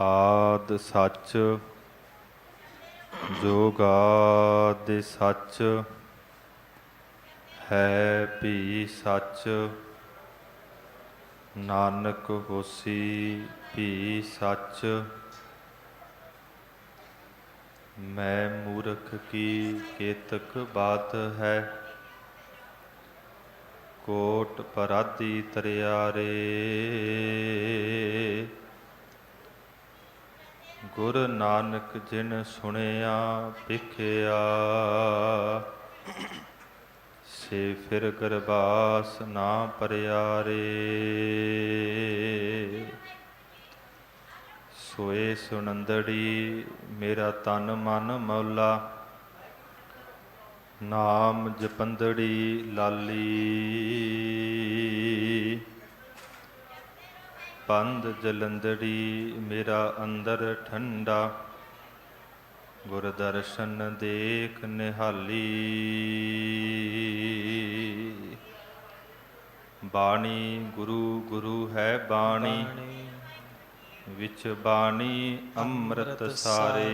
ਆਦ ਸੱਚ ਜੋਗਾਦ ਸੱਚ ਹੈ ਭੀ ਸੱਚ ਨਾਨਕ ਹੋਸੀ ਭੀ ਸੱਚ। ਮੈਂ ਮੂਰਖ ਕੀ ਕੇਤਕ ਬਾਤ ਹੈ ਕੋਟ ਪਰਾਧੀ ਤਰਿਆਰੇ। ਗੁਰ ਨਾਨਕ ਜਿਨ ਸੁਣਿਆ ਭਿਖਿਆ ਸੇ ਫਿਰ ਗਰਬਾਸ ਨਾ ਪਰਿਆਰੇ। ਸੋਏ ਸੁਨੰਦੜੀ ਮੇਰਾ ਤਨ ਮਨ ਮੌਲਾ ਨਾਮ ਜਪੰਦੜੀ ਲਾਲੀ। ਪੰਧ ਜਲੰਦੜੀ ਮੇਰਾ ਅੰਦਰ ਠੰਡਾ ਗੁਰ ਦਰਸ਼ਨ ਦੇਖ ਨਿਹਾਲੀ। ਬਾਣੀ ਗੁਰੂ ਗੁਰੂ ਹੈ ਬਾਣੀ ਵਿੱਚ ਬਾਣੀ ਅੰਮ੍ਰਿਤ ਸਾਰੇ।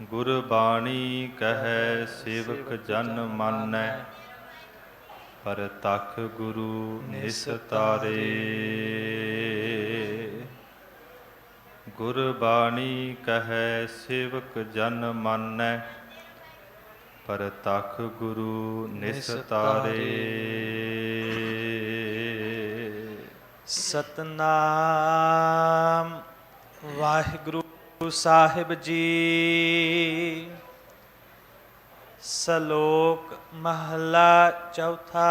ਗੁਰ ਬਾਣੀ ਕਹੈ ਸੇਵਕ ਜਨ ਮਾਨੈ ਪਰ ਤਖ ਗੁਰੂ ਨਿਸਤਾਰੇ। ਗੁਰ ਬਾਣੀ ਕਹੈ ਸੇਵਕ ਜਨ ਮਾਨੈ ਪਰ ਤਖ ਗੁਰੂ ਨਿਸਤਾਰੇ। ਸਤਨਾਮ ਵਾਹਿਗੁਰੂ ਸਾਹਿਬ ਜੀ। ਸ਼ਲੋਕ ਮਹਲਾ ਚੌਥਾ।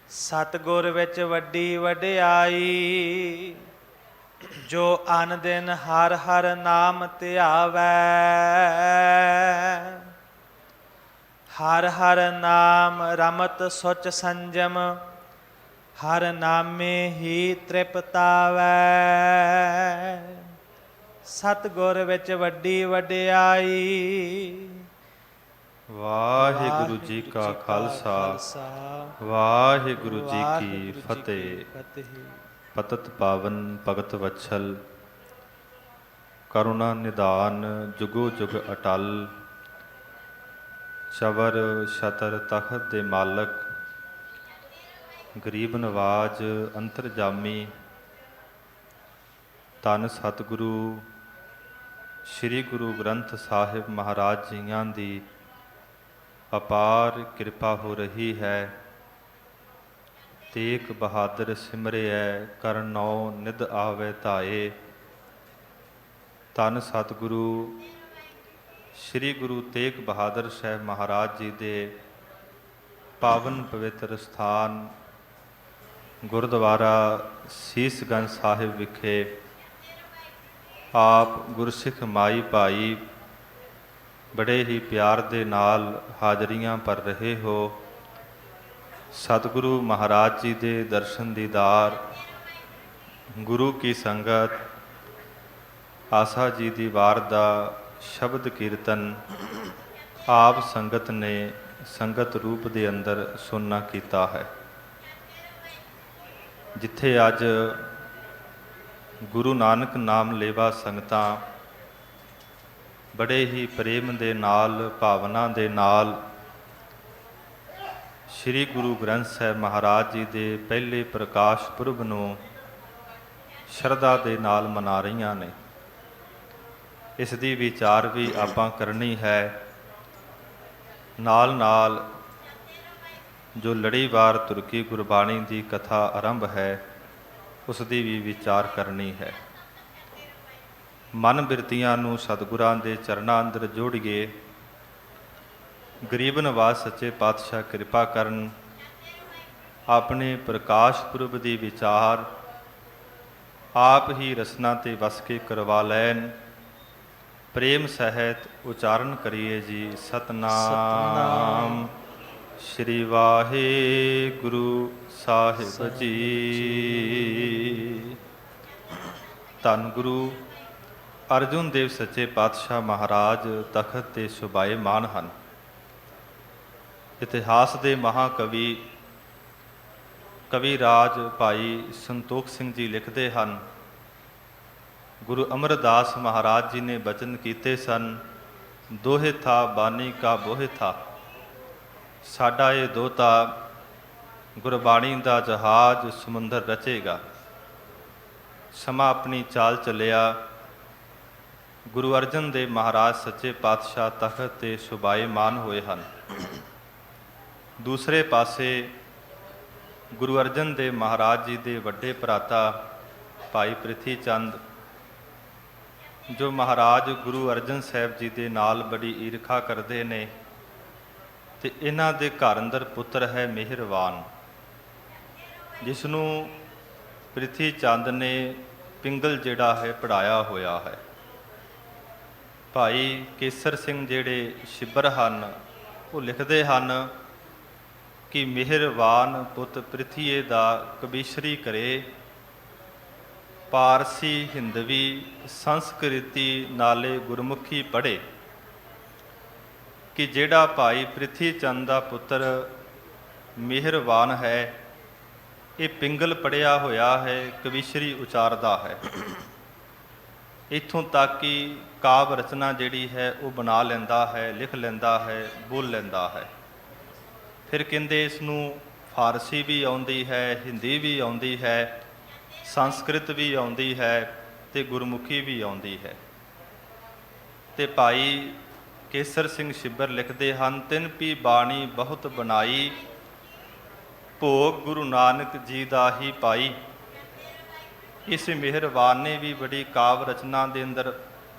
ਸਤਿਗੁਰ ਵਿੱਚ ਵੱਡੀ ਵਡਿਆਈ ਜੋ ਅਨ ਦਿਨ ਹਰ ਹਰ ਨਾਮ ਧਿਆਵੈ। ਹਰ ਹਰ ਨਾਮ ਰਮਤ ਸੁਚ ਸੰਜਮ ਹਰ ਨਾਮੇ ਹੀ ਤ੍ਰਿਪਤਾਵੈ। ਸਤਿਗੁਰ ਵਿੱਚ ਵੱਡੀ ਵਡਿਆਈ। ਵਾਹਿਗੁਰੂ ਜੀ ਕਾ ਖਾਲਸਾ ਵਾਹਿਗੁਰੂ ਜੀ ਕੀ ਫਤਿਹ। ਪਤਿਤ ਪਾਵਨ ਭਗਤ ਵਛਲ ਕਰੁਣਾ ਨਿਧਾਨ ਜੁਗੋ ਜੁਗ ਅਟਲ। ਚਵਰ ਛਤਰ ਤਖਤ ਦੇ ਮਾਲਕ ਗਰੀਬ ਨਵਾਜ ਅੰਤਰਜਾਮੀ ਧੰਨ ਸਤਿਗੁਰੂ ਸ੍ਰੀ ਗੁਰੂ ਗ੍ਰੰਥ ਸਾਹਿਬ ਮਹਾਰਾਜ ਜੀਆਂ ਦੀ ਅਪਾਰ ਕਿਰਪਾ ਹੋ ਰਹੀ ਹੈ। ਤੇਗ ਬਹਾਦਰ ਸਿਮਰਿਐ ਕਰਨੌ ਨਿਧ ਆਵੇ ਧਾਏ। ਧੰਨ ਸਤਿਗੁਰੂ ਸ੍ਰੀ ਗੁਰੂ ਤੇਗ ਬਹਾਦਰ ਸਾਹਿਬ ਮਹਾਰਾਜ ਜੀ ਦੇ ਪਾਵਨ ਪਵਿੱਤਰ ਸਥਾਨ ਗੁਰਦੁਆਰਾ ਸੀਸਗੰਜ ਸਾਹਿਬ ਵਿਖੇ ਆਪ ਗੁਰਸਿੱਖ ਮਾਈ ਭਾਈ ਬੜੇ ਹੀ ਪਿਆਰ ਦੇ ਨਾਲ ਹਾਜ਼ਰੀਆਂ ਭਰ ਰਹੇ ਹੋ। ਸਤਿਗੁਰੂ ਮਹਾਰਾਜ ਜੀ ਦੇ ਦਰਸ਼ਨ ਦੀਦਾਰ, ਗੁਰੂ ਕੀ ਸੰਗਤ, ਆਸਾ ਜੀ ਦੀ ਵਾਰ ਦਾ ਸ਼ਬਦ ਕੀਰਤਨ ਆਪ ਸੰਗਤ ਨੇ ਸੰਗਤ ਰੂਪ ਦੇ ਅੰਦਰ ਸੁਣਨਾ ਕੀਤਾ ਹੈ। ਜਿੱਥੇ ਅੱਜ ਗੁਰੂ ਨਾਨਕ ਨਾਮ ਲੇਵਾ ਸੰਗਤਾਂ ਬੜੇ ਹੀ ਪ੍ਰੇਮ ਦੇ ਨਾਲ ਭਾਵਨਾ ਦੇ ਨਾਲ ਸ੍ਰੀ ਗੁਰੂ ਗ੍ਰੰਥ ਸਾਹਿਬ ਮਹਾਰਾਜ ਜੀ ਦੇ ਪਹਿਲੇ ਪ੍ਰਕਾਸ਼ ਪੁਰਬ ਨੂੰ ਸ਼ਰਧਾ ਦੇ ਨਾਲ ਮਨਾ ਰਹੀਆਂ ਨੇ। ਇਸ ਦੀ ਵਿਚਾਰ ਵੀ ਆਪਾਂ ਕਰਨੀ ਹੈ। ਨਾਲ ਨਾਲ ਜੋ ਲੜੀਵਾਰ ਤੁਰਕੀ ਗੁਰਬਾਣੀ ਦੀ ਕਥਾ ਆਰੰਭ ਹੈ ਉਸ ਦੀ ਵੀ ਵਿਚਾਰ ਕਰਨੀ ਹੈ। ਮਨ ਬਿਰਤੀਆਂ ਨੂੰ ਸਤਿਗੁਰਾਂ ਦੇ ਚਰਨਾਂ ਅੰਦਰ ਜੋੜੀਏ। ਗਰੀਬ ਨਵਾਜ਼ ਸੱਚੇ ਪਾਤਸ਼ਾਹ ਕਿਰਪਾ ਕਰਨ ਆਪਣੇ ਪ੍ਰਕਾਸ਼ ਪੁਰਬ ਦੀ ਵਿਚਾਰ ਆਪ ਹੀ ਰਸਨਾ ਤੇ ਵਸ ਕੇ ਕਰਵਾ ਲੈਣ। ਪ੍ਰੇਮ ਸਹਿਤ ਉਚਾਰਨ ਕਰੀਏ ਜੀ ਸਤਨਾਮ ਸ਼੍ਰੀ ਵਾਹਿਗੁਰੂ ਸਾਹਿਬ ਜੀ। ਧੰਨ ਗੁਰੂ ਅਰਜੁਨ ਦੇਵ ਸੱਚੇ ਪਾਤਸ਼ਾਹ ਮਹਾਰਾਜ ਤਖਤ 'ਤੇ ਸ਼ੋਭਾਇਮਾਨ ਹਨ। ਇਤਿਹਾਸ ਦੇ ਮਹਾਕਵੀ ਕਵੀ ਰਾਜ ਭਾਈ ਸੰਤੋਖ ਸਿੰਘ ਜੀ ਲਿਖਦੇ ਹਨ, ਗੁਰੂ ਅਮਰਦਾਸ ਮਹਾਰਾਜ ਜੀ ਨੇ ਬਚਨ ਕੀਤੇ ਸਨ, ਦੋਹੇ ਥਾ ਬਾਣੀ ਕਾ ਬੋਹਿ ਥਾ। ਸਾਡਾ ਇਹ ਦੋਹਤਾ ਗੁਰਬਾਣੀ ਦਾ ਜਹਾਜ਼ ਸਮੁੰਦਰ ਰਚੇਗਾ। ਸਮਾਂ ਆਪਣੀ ਚਾਲ ਚੱਲਿਆ। ਗੁਰੂ ਅਰਜਨ ਦੇਵ ਮਹਾਰਾਜ ਸੱਚੇ ਪਾਤਸ਼ਾਹ ਤਖਤ ਤੇ ਸ਼ੋਭਾਇਮਾਨ ਹੋਏ ਹਨ। ਦੂਸਰੇ ਪਾਸੇ ਗੁਰੂ ਅਰਜਨ ਦੇਵ ਮਹਾਰਾਜ ਜੀ ਦੇ ਵੱਡੇ ਭਰਾਤਾ ਭਾਈ ਪ੍ਰਿਥੀ ਚੰਦ, ਜੋ ਮਹਾਰਾਜ ਗੁਰੂ ਅਰਜਨ ਸਾਹਿਬ ਜੀ ਦੇ ਨਾਲ ਬੜੀ ਈਰਖਾ ਕਰਦੇ ਨੇ, ਤੇ ਇਹਨਾਂ ਦੇ ਘਰ ਅੰਦਰ ਪੁੱਤਰ ਹੈ ਮਿਹਰਵਾਨ, ਜਿਸ ਨੂੰ ਪ੍ਰਿਥੀ ਚੰਦ ਨੇ ਪਿੰਗਲ ਜਿਹੜਾ ਹੈ ਪੜਾਇਆ ਹੋਇਆ ਹੈ। ਭਾਈ ਕੇਸਰ ਸਿੰਘ ਜਿਹੜੇ ਸ਼ਿਬਰ ਹਨ, ਉਹ ਲਿਖਦੇ ਹਨ ਕਿ ਮਿਹਰਵਾਨ ਪੁੱਤ ਪ੍ਰਿਥੀਏ ਦਾ ਕਬੀਸ਼ਰੀ ਕਰੇ, ਪਾਰਸੀ ਹਿੰਦਵੀ ਸੰਸਕ੍ਰਿਤੀ ਨਾਲੇ ਗੁਰਮੁਖੀ ਪੜ੍ਹੇ। ਕਿ ਜਿਹੜਾ ਭਾਈ ਪ੍ਰਿਥੀ ਚੰਦ ਦਾ ਪੁੱਤਰ ਮਿਹਰਵਾਨ ਹੈ, ਇਹ ਪਿੰਗਲ ਪੜ੍ਹਿਆ ਹੋਇਆ ਹੈ, ਕਵੀਸ਼ਰੀ ਉਚਾਰਦਾ ਹੈ। ਇੱਥੋਂ ਤੱਕ ਕਿ ਕਾਵ ਰਚਨਾ ਜਿਹੜੀ ਹੈ ਉਹ ਬਣਾ ਲੈਂਦਾ ਹੈ, ਲਿਖ ਲੈਂਦਾ ਹੈ, ਬੋਲ ਲੈਂਦਾ ਹੈ। ਫਿਰ ਕਹਿੰਦੇ ਇਸ ਨੂੰ ਫਾਰਸੀ ਵੀ ਆਉਂਦੀ ਹੈ, ਹਿੰਦੀ ਵੀ ਆਉਂਦੀ ਹੈ, ਸੰਸਕ੍ਰਿਤ ਵੀ ਆਉਂਦੀ ਹੈ, ਤੇ ਗੁਰਮੁਖੀ ਵੀ ਆਉਂਦੀ ਹੈ। ਤੇ ਭਾਈ ਕੇਸਰ ਸਿੰਘ ਸ਼ਿਬਰ ਲਿਖਦੇ ਹਨ, ਤਿੰਨ ਪੀ ਬਾਣੀ ਬਹੁਤ ਬਣਾਈ, ਭੋਗ ਗੁਰੂ ਨਾਨਕ ਜੀ ਦਾ ਹੀ ਪਾਈ। ਇਸ ਮਿਹਰਬਾਨ ਨੇ ਵੀ ਬੜੀ ਕਾਵ ਰਚਨਾ ਦੇ ਅੰਦਰ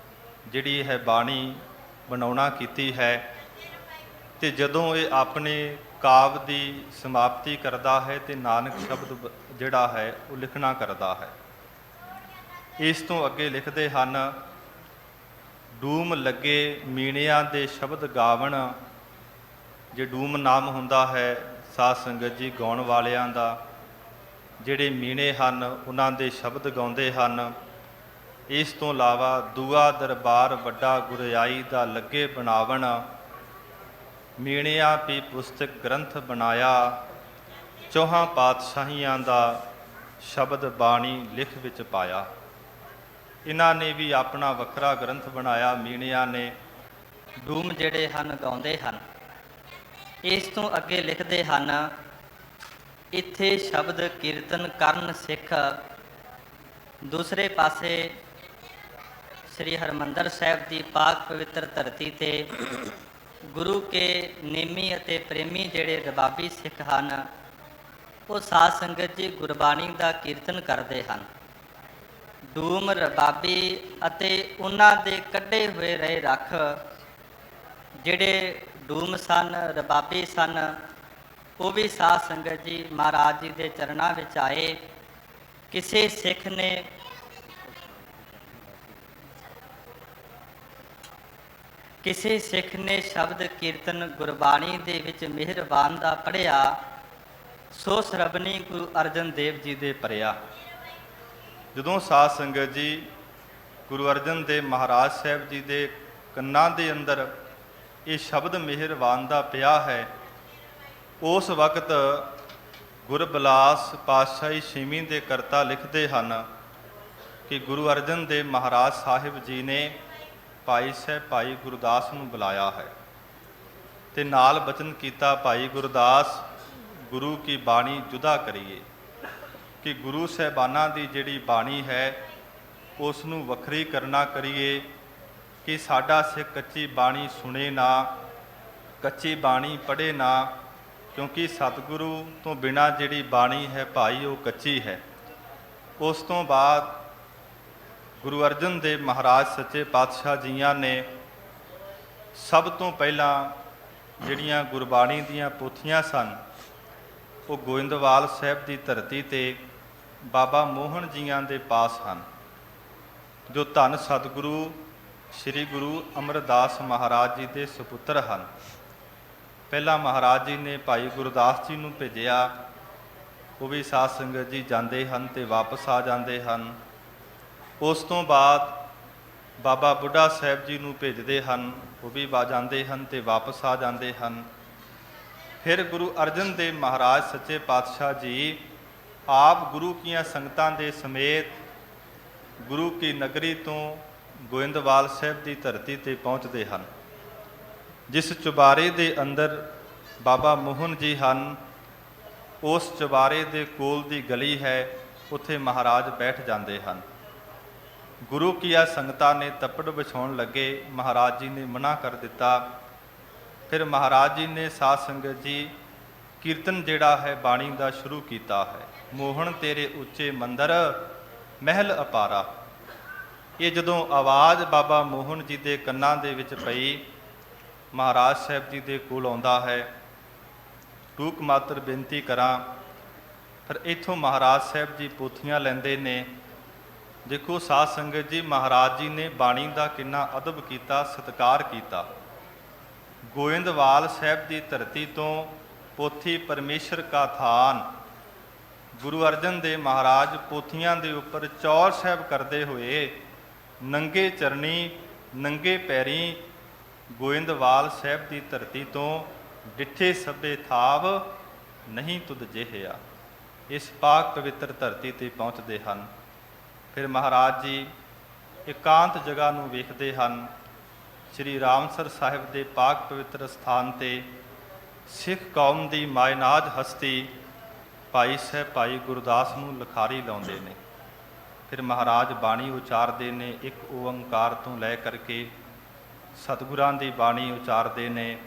ਜਿਹੜੀ ਹੈ ਬਾਣੀ ਬਣਾਉਣਾ ਕੀਤੀ ਹੈ। ਤੇ ਜਦੋਂ ਇਹ ਆਪਣੇ ਕਾਵ ਦੀ ਸਮਾਪਤੀ ਕਰਦਾ ਹੈ ਤੇ ਨਾਨਕ ਸ਼ਬਦ ਜਿਹੜਾ ਹੈ ਉਹ ਲਿਖਣਾ ਕਰਦਾ ਹੈ। ਇਸ ਤੋਂ ਅੱਗੇ ਲਿਖਦੇ ਹਨ, ਡੂਮ ਲੱਗੇ ਮੀਣਿਆਂ ਦੇ ਸ਼ਬਦ ਗਾਵਣ। ਜੇ ਡੂਮ ਨਾਮ ਹੁੰਦਾ ਹੈ ਸਾਧ ਸੰਗਤ ਜੀ ਗਾਉਣ ਵਾਲਿਆਂ ਦਾ, ਜਿਹੜੇ ਮੀਣੇ ਹਨ ਉਹਨਾਂ ਦੇ ਸ਼ਬਦ ਗਾਉਂਦੇ ਹਨ। ਇਸ ਤੋਂ ਇਲਾਵਾ ਦੂਆ ਦਰਬਾਰ ਵੱਡਾ ਗੁਰਿਆਈ ਦਾ ਲੱਗੇ ਬਣਾਵਣ, ਮੀਣਿਆਂ ਪੀ ਪੁਸਤਕ ਗ੍ਰੰਥ ਬਣਾਇਆ, ਚੌਹਾਂ ਪਾਤਸ਼ਾਹੀਆਂ ਦਾ ਸ਼ਬਦ ਬਾਣੀ ਲਿਖ ਵਿੱਚ ਪਾਇਆ। ਇਹਨਾਂ ਨੇ ਵੀ ਆਪਣਾ ਵੱਖਰਾ ਗ੍ਰੰਥ ਬਣਾਇਆ ਮੀਣਿਆਂ ਨੇ। ਡੂਮ ਜਿਹੜੇ ਹਨ ਗਾਉਂਦੇ ਹਨ। ਇਸ ਤੋਂ ਅੱਗੇ ਲਿਖਦੇ ਹਨ, ਇੱਥੇ ਸ਼ਬਦ ਕੀਰਤਨ ਕਰਨ ਸਿੱਖ। ਦੂਸਰੇ ਪਾਸੇ ਸ੍ਰੀ ਹਰਿਮੰਦਰ ਸਾਹਿਬ ਦੀ ਪਾਕ ਪਵਿੱਤਰ ਧਰਤੀ ਤੇ ਗੁਰੂ ਕੇ ਨੇਮੀ ਅਤੇ ਪ੍ਰੇਮੀ ਜਿਹੜੇ ਰਬਾਬੀ ਸਿੱਖ ਹਨ, ਉਹ ਸਾਧ ਸੰਗਤ ਜੀ ਗੁਰਬਾਣੀ ਦਾ ਕੀਰਤਨ ਕਰਦੇ ਹਨ। ਡੂਮ ਰਬਾਬੀ ਅਤੇ ਉਹਨਾਂ ਦੇ ਕੱਢੇ ਹੋਏ ਰਹੇ ਰੱਖ, ਜਿਹੜੇ ਡੂਮ ਸਨ, ਰਬਾਬੀ ਸਨ, ਉਹ ਵੀ ਸਾਧ ਸੰਗਤ ਜੀ ਮਹਾਰਾਜ ਜੀ ਦੇ ਚਰਨਾਂ ਵਿੱਚ ਆਏ। ਕਿਸੇ ਸਿੱਖ ਨੇ ਸ਼ਬਦ ਕੀਰਤਨ ਗੁਰਬਾਣੀ ਦੇ ਵਿੱਚ ਮਿਹਰਬਾਨ ਦਾ ਪੜ੍ਹਿਆ, ਸੋ ਸਰਬਣੀ ਗੁਰੂ ਅਰਜਨ ਦੇਵ ਜੀ ਦੇ ਭਰਿਆ। ਜਦੋਂ ਸਾਧ ਸੰਗਤ ਜੀ ਗੁਰੂ ਅਰਜਨ ਦੇਵ ਮਹਾਰਾਜ ਸਾਹਿਬ ਜੀ ਦੇ ਕੰਨਾਂ ਦੇ ਅੰਦਰ ਇਹ ਸ਼ਬਦ ਮਿਹਰਬਾਨ ਦਾ ਪਿਆ ਹੈ, ਉਸ ਵਕਤ ਗੁਰਬਿਲਾਸ ਪਾਤਸ਼ਾਹੀ ਛੇਵੀਂ ਦੇ ਕਰਤਾ ਲਿਖਦੇ ਹਨ ਕਿ ਗੁਰੂ ਅਰਜਨ ਦੇਵ ਮਹਾਰਾਜ ਸਾਹਿਬ ਜੀ ਨੇ ਭਾਈ ਸਾਹਿਬ ਭਾਈ ਗੁਰਦਾਸ ਨੂੰ ਬੁਲਾਇਆ ਹੈ ਤੇ ਨਾਲ ਬਚਨ ਕੀਤਾ, ਭਾਈ ਗੁਰਦਾਸ ਗੁਰੂ ਕੀ ਬਾਣੀ ਜੁਦਾ ਕਰੀਏ। ਕਿ ਗੁਰੂ ਸਾਹਿਬਾਨਾਂ ਦੀ ਜਿਹੜੀ ਬਾਣੀ ਹੈ ਉਸ ਨੂੰ ਵੱਖਰੀ ਕਰਨਾ ਕਰੀਏ, ਕਿ ਸਾਡਾ ਸਿੱਖ ਕੱਚੀ ਬਾਣੀ ਸੁਣੇ ਨਾ, ਕੱਚੀ ਬਾਣੀ ਪੜ੍ਹੇ ਨਾ, ਕਿਉਂਕਿ ਸਤਿਗੁਰੂ ਤੋਂ ਬਿਨਾਂ ਜਿਹੜੀ ਬਾਣੀ ਹੈ ਭਾਈ ਉਹ ਕੱਚੀ ਹੈ। ਉਸ ਤੋਂ ਬਾਅਦ ਗੁਰੂ ਅਰਜਨ ਦੇਵ ਮਹਾਰਾਜ ਸੱਚੇ ਪਾਤਸ਼ਾਹ ਜੀਆਂ ਨੇ ਸਭ ਤੋਂ ਪਹਿਲਾਂ ਜਿਹੜੀਆਂ ਗੁਰਬਾਣੀ ਦੀਆਂ ਪੋਥੀਆਂ ਸਨ, ਉਹ ਗੋਇੰਦਵਾਲ ਸਾਹਿਬ ਦੀ ਧਰਤੀ ਤੇ ਬਾਬਾ ਮੋਹਨ ਜੀਆਂ ਦੇ ਪਾਸ ਹਨ, ਜੋ ਧੰਨ ਸਤਿਗੁਰੂ ਸ੍ਰੀ ਗੁਰੂ ਅਮਰਦਾਸ ਮਹਾਰਾਜ ਜੀ ਦੇ ਸੁਪੁੱਤਰ ਹਨ। ਪਹਿਲਾਂ ਮਹਾਰਾਜ ਜੀ ਨੇ ਭਾਈ ਗੁਰਦਾਸ ਜੀ ਨੂੰ ਭੇਜਿਆ, ਉਹ ਵੀ ਸਾਧ ਸੰਗਤ ਜੀ ਜਾਂਦੇ ਹਨ ਤੇ ਵਾਪਸ ਆ ਜਾਂਦੇ ਹਨ। ਉਸ ਤੋਂ ਬਾਅਦ ਬਾਬਾ ਬੁੱਢਾ ਸਾਹਿਬ ਜੀ ਨੂੰ ਭੇਜਦੇ ਹਨ, ਉਹ ਵੀ ਜਾਂਦੇ ਹਨ ਤੇ ਵਾਪਸ ਆ ਜਾਂਦੇ ਹਨ। ਫਿਰ ਗੁਰੂ ਅਰਜਨ ਦੇਵ ਮਹਾਰਾਜ ਸੱਚੇ ਪਾਤਸ਼ਾਹ ਜੀ ਆਪ ਗੁਰੂ ਕੀਆਂ ਸੰਗਤਾਂ ਦੇ ਸਮੇਤ ਗੁਰੂ ਕੀ ਨਗਰੀ ਤੋਂ ਗੋਇੰਦਵਾਲ ਸਾਹਿਬ ਦੀ ਧਰਤੀ ਤੇ ਪਹੁੰਚਦੇ ਹਨ। ਜਿਸ ਚੁਬਾਰੇ ਦੇ ਅੰਦਰ ਬਾਬਾ ਮੋਹਨ ਜੀ ਹਨ, ਉਸ ਚੁਬਾਰੇ ਦੇ ਕੋਲ ਦੀ ਗਲੀ ਹੈ, ਉੱਥੇ ਮਹਾਰਾਜ ਬੈਠ ਜਾਂਦੇ ਹਨ। ਗੁਰੂ ਕੀਆਂ ਸੰਗਤਾਂ ਨੇ ਤੱਪੜ ਵਿਛਾਉਣ ਲੱਗੇ, ਮਹਾਰਾਜ ਜੀ ਨੇ ਮਨਾ ਕਰ ਦਿੱਤਾ। ਫਿਰ ਮਹਾਰਾਜ ਜੀ ਨੇ ਸਾਧ ਸੰਗਤ ਜੀ ਕੀਰਤਨ ਜਿਹੜਾ ਹੈ ਬਾਣੀ ਦਾ ਸ਼ੁਰੂ ਕੀਤਾ ਹੈ। ਮੋਹਣ ਤੇਰੇ ਉੱਚੇ ਮੰਦਰ ਮਹਿਲ ਅਪਾਰਾ। ਇਹ ਜਦੋਂ ਆਵਾਜ਼ ਬਾਬਾ ਮੋਹਨ ਜੀ ਦੇ ਕੰਨਾਂ ਦੇ ਵਿੱਚ ਪਈ, ਮਹਾਰਾਜ ਸਾਹਿਬ ਜੀ ਦੇ ਕੋਲ ਆਉਂਦਾ ਹੈ, ਟੂਕ ਮਾਤਰ ਬੇਨਤੀ ਕਰਾਂ। ਫਿਰ ਇੱਥੋਂ ਮਹਾਰਾਜ ਸਾਹਿਬ ਜੀ ਪੋਥੀਆਂ ਲੈਂਦੇ ਨੇ। ਦੇਖੋ ਸਾਧ ਸੰਗਤ ਜੀ, ਮਹਾਰਾਜ ਜੀ ਨੇ ਬਾਣੀ ਦਾ ਕਿੰਨਾ ਅਦਬ ਕੀਤਾ, ਸਤਿਕਾਰ ਕੀਤਾ। ਗੋਇੰਦਵਾਲ ਸਾਹਿਬ ਦੀ ਧਰਤੀ ਤੋਂ ਪੋਥੀ ਪਰਮੇਸ਼ਰ ਕਾ ਥਾਨ, ਗੁਰੂ ਅਰਜਨ ਦੇਵ ਮਹਾਰਾਜ ਪੋਥੀਆਂ ਦੇ ਉੱਪਰ ਚੌਰ ਸਾਹਿਬ ਕਰਦੇ ਹੋਏ ਨੰਗੇ ਚਰਨੀ ਨੰਗੇ ਪੈਰੀ ਗੋਇੰਦਵਾਲ ਸਾਹਿਬ ਦੀ ਧਰਤੀ ਤੋਂ ਡਿੱਠੇ ਸਭੇ ਥਾਵ ਨਹੀਂ ਤੁਧ ਜਿਹਿਆ, ਇਸ ਪਾਕ ਪਵਿੱਤਰ ਧਰਤੀ ਤੇ ਪਹੁੰਚਦੇ ਹਨ। ਫਿਰ ਮਹਾਰਾਜ ਜੀ ਇਕਾਂਤ ਜਗ੍ਹਾ ਨੂੰ ਵੇਖਦੇ ਹਨ। ਸ੍ਰੀ ਰਾਮਸਰ ਸਾਹਿਬ ਦੇ ਪਾਕ ਪਵਿੱਤਰ ਸਥਾਨ ਤੇ ਸਿੱਖ ਕੌਮ ਦੀ ਮਾਇਨਾਜ ਹਸਤੀ ਭਾਈ ਸਾਹਿਬ ਭਾਈ ਗੁਰਦਾਸ ਨੂੰ ਲਿਖਾਰੀ ਲਾਉਂਦੇ ਨੇ। ਫਿਰ ਮਹਾਰਾਜ ਬਾਣੀ ਉਚਾਰਦੇ ਨੇ, ਇੱਕ ਓੰਕਾਰ ਤੋਂ ਲੈ ਕਰਕੇ ਸਤਿਗੁਰਾਂ ਦੀ ਬਾਣੀ ਉਚਾਰਦੇ ਨੇ।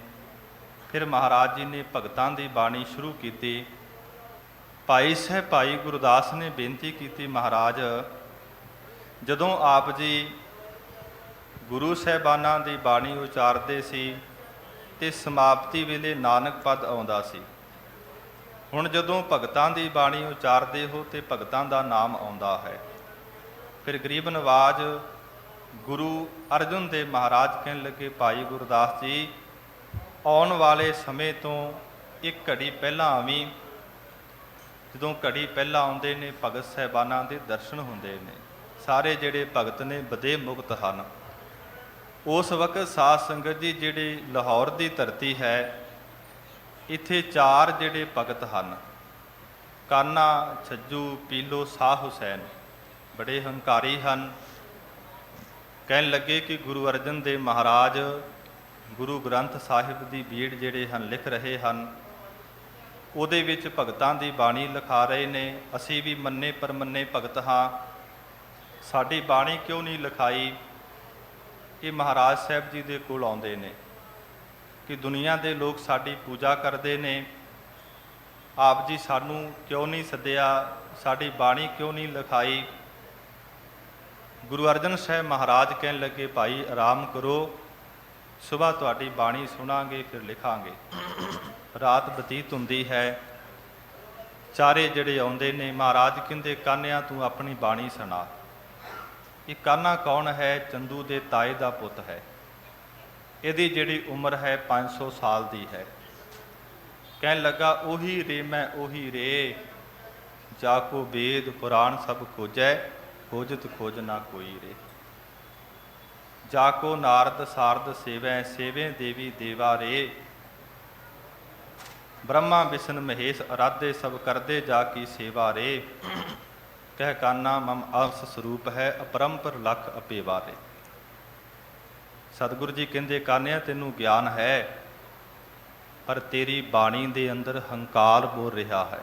ਫਿਰ ਮਹਾਰਾਜ ਜੀ ਨੇ ਭਗਤਾਂ ਦੀ ਬਾਣੀ ਸ਼ੁਰੂ ਕੀਤੀ। ਭਾਈ ਸਾਹਿਬ ਭਾਈ ਗੁਰਦਾਸ ਨੇ ਬੇਨਤੀ ਕੀਤੀ, ਮਹਾਰਾਜ ਜਦੋਂ ਆਪ ਜੀ ਗੁਰੂ ਸਾਹਿਬਾਨਾਂ ਦੀ ਬਾਣੀ ਉਚਾਰਦੇ ਸੀ ਤੇ ਸਮਾਪਤੀ ਵੇਲੇ ਨਾਨਕ ਪਦ ਆਉਂਦਾ ਸੀ। ਹੁਣ ਜਦੋਂ ਭਗਤਾਂ ਦੀ ਬਾਣੀ ਉਚਾਰਦੇ ਹੋ ਤੇ ਭਗਤਾਂ ਦਾ ਨਾਮ ਆਉਂਦਾ ਹੈ। ਫਿਰ ਗਰੀਬ ਨਵਾਜ ਗੁਰੂ ਅਰਜਨ ਦੇਵ ਮਹਾਰਾਜ ਕਹਿਣ ਲੱਗੇ, ਭਾਈ ਗੁਰਦਾਸ ਜੀ ਆਉਣ ਵਾਲੇ ਸਮੇਂ ਤੋਂ ਇੱਕ ਘੜੀ ਪਹਿਲਾਂ ਆਵੀਂ। ਜਦੋਂ ਘੜੀ ਪਹਿਲਾਂ ਆਉਂਦੇ ਨੇ, ਭਗਤ ਸਾਹਿਬਾਨਾਂ ਦੇ ਦਰਸ਼ਨ ਹੁੰਦੇ ਨੇ। ਸਾਰੇ ਜਿਹੜੇ ਭਗਤ ਨੇ ਬਦੇ ਮੁਕਤ ਹਨ। ਉਸ ਵਕਤ ਸਾਧ ਸੰਗਤ ਜੀ ਜਿਹੜੀ ਲਾਹੌਰ ਦੀ ਧਰਤੀ ਹੈ, ਇੱਥੇ ਚਾਰ ਜਿਹੜੇ ਭਗਤ ਹਨ, ਕਾਨਾ, ਛੱਜੂ, ਪੀਲੋ, ਸ਼ਾਹ ਹੁਸੈਨ, ਬੜੇ ਹੰਕਾਰੀ ਹਨ। ਕਹਿਣ ਲੱਗੇ ਕਿ ਗੁਰੂ ਅਰਜਨ ਦੇਵ ਮਹਾਰਾਜ ਗੁਰੂ ਗ੍ਰੰਥ ਸਾਹਿਬ ਦੀ ਬੀੜ ਜਿਹੜੇ ਹਨ ਲਿਖ ਰਹੇ ਹਨ, ਉਹਦੇ ਵਿੱਚ ਭਗਤਾਂ ਦੀ ਬਾਣੀ ਲਿਖਾ ਰਹੇ ਨੇ। ਅਸੀਂ ਵੀ ਮੰਨੇ ਪਰਮੰਨੇ ਭਗਤ ਹਾਂ, ਸਾਡੀ ਬਾਣੀ ਕਿਉਂ ਨਹੀਂ ਲਿਖਾਈ? ਇਹ ਮਹਾਰਾਜ ਸਾਹਿਬ ਜੀ ਦੇ ਕੋਲ ਆਉਂਦੇ ਨੇ ਕਿ ਦੁਨੀਆ ਦੇ ਲੋਕ ਸਾਡੀ ਪੂਜਾ ਕਰਦੇ ਨੇ, ਆਪ ਜੀ ਸਾਨੂੰ ਕਿਉਂ ਨਹੀਂ ਸੱਦਿਆ, ਸਾਡੀ ਬਾਣੀ ਕਿਉਂ ਨਹੀਂ ਲਿਖਾਈ? ਗੁਰੂ ਅਰਜਨ ਸਾਹਿਬ ਮਹਾਰਾਜ ਕਹਿਣ ਲੱਗੇ, ਭਾਈ ਆਰਾਮ ਕਰੋ, ਸੁਬਾਹ ਤੁਹਾਡੀ ਬਾਣੀ ਸੁਣਾਂਗੇ, ਫਿਰ ਲਿਖਾਂਗੇ। ਰਾਤ ਬਤੀਤ ਹੁੰਦੀ ਹੈ, ਚਾਰੇ ਜਿਹੜੇ ਆਉਂਦੇ ਨੇ, ਮਹਾਰਾਜ ਕਹਿੰਦੇ, ਕਾਨਿਆ ਤੂੰ ਆਪਣੀ ਬਾਣੀ ਸੁਣਾ। ਇਹ ਕਾਨਾ ਕੌਣ ਹੈ? ਚੰਦੂ ਦੇ ਤਾਏ ਦਾ ਪੁੱਤ ਹੈ। ਇਹਦੀ ਜਿਹੜੀ ਉਮਰ ਹੈ 500 ਸਾਲ ਦੀ ਹੈ। ਕਹਿਣ ਲੱਗਾ, ਉਹੀ ਰੇ ਮੈਂ ਉਹੀ ਰੇ, ਜਾ ਕੋ ਵੇਦ ਪੁਰਾਣ ਸਭ ਖੋਜੈ, ਖੋਜਤ ਖੋਜ ਨਾ ਕੋਈ ਰੇ। ਜਾ ਕੋ ਨਾਰਦ ਸਾਰਦ ਸੇਵੈ, ਸੇਵੇ ਦੇਵੀ ਦੇਵਾ ਰੇ। ਬ੍ਰਹਮਾ ਵਿਸ਼ਨ ਮਹੇਸ਼ ਅਰਾਧੇ, ਸਭ ਕਰਦੇ ਜਾ ਕੀ ਸੇਵਾ ਰੇ। ਕਹਿ ਕਾਨਾ ਮਮ ਅੰਸ ਸਰੂਪ ਹੈ, ਅਪਰੰਪਰ ਲਖ ਅਪੇਵਾ ਰੇ। ਸਤਿਗੁਰੂ ਜੀ ਕਹਿੰਦੇ, ਕਾਨਿਆ ਤੈਨੂੰ ਗਿਆਨ ਹੈ, ਪਰ ਤੇਰੀ ਬਾਣੀ ਦੇ ਅੰਦਰ ਹੰਕਾਰ ਬੋਲ ਰਿਹਾ ਹੈ।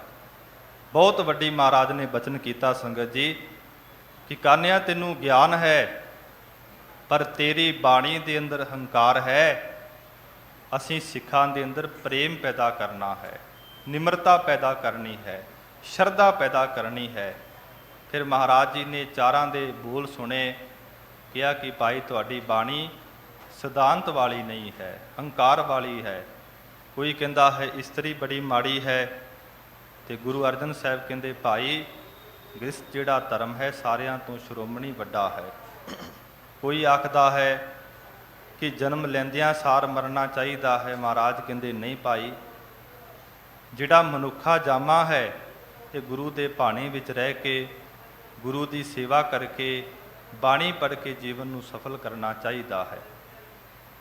ਬਹੁਤ ਵੱਡੀ ਮਹਾਰਾਜ ਨੇ ਬਚਨ ਕੀਤਾ ਸੰਗਤ ਜੀ ਕਿ ਕਾਨਿਆ ਤੈਨੂੰ ਗਿਆਨ ਹੈ, ਪਰ ਤੇਰੀ ਬਾਣੀ ਦੇ ਅੰਦਰ ਹੰਕਾਰ ਹੈ। ਅਸੀਂ ਸਿੱਖਾਂ ਦੇ ਅੰਦਰ ਪ੍ਰੇਮ ਪੈਦਾ ਕਰਨਾ ਹੈ, ਨਿਮਰਤਾ ਪੈਦਾ ਕਰਨੀ ਹੈ, ਸ਼ਰਧਾ ਪੈਦਾ ਕਰਨੀ ਹੈ। ਫਿਰ ਮਹਾਰਾਜ ਜੀ ਨੇ ਚਾਰਾਂ ਦੇ ਬੋਲ ਸੁਣੇ, ਕਿਹਾ ਕਿ ਭਾਈ ਤੁਹਾਡੀ ਬਾਣੀ ਸਿਧਾਂਤ ਵਾਲੀ ਨਹੀਂ ਹੈ, ਹੰਕਾਰ ਵਾਲੀ ਹੈ। ਕੋਈ ਕਹਿੰਦਾ ਹੈ ਇਸਤਰੀ ਬੜੀ ਮਾੜੀ ਹੈ, ਤੇ ਗੁਰੂ ਅਰਜਨ ਸਾਹਿਬ ਕਹਿੰਦੇ, ਭਾਈ ਗ੍ਰਸਥ ਜਿਹੜਾ ਧਰਮ ਹੈ ਸਾਰਿਆਂ ਤੋਂ ਸ਼੍ਰੋਮਣੀ ਵੱਡਾ ਹੈ। ਕੋਈ ਆਖਦਾ ਹੈ ਕਿ ਜਨਮ ਲੈਂਦਿਆਂ ਸਾਰ ਮਰਨਾ ਚਾਹੀਦਾ ਹੈ। ਮਹਾਰਾਜ ਕਹਿੰਦੇ, ਨਹੀਂ ਭਾਈ, ਜਿਹੜਾ ਮਨੁੱਖਾ ਜਾਮਾ ਹੈ ਇਹ ਗੁਰੂ ਦੇ ਭਾਣੇ ਵਿੱਚ ਰਹਿ ਕੇ, ਗੁਰੂ ਦੀ ਸੇਵਾ ਕਰਕੇ, ਬਾਣੀ ਪੜ੍ਹ ਕੇ ਜੀਵਨ ਨੂੰ ਸਫਲ ਕਰਨਾ ਚਾਹੀਦਾ ਹੈ।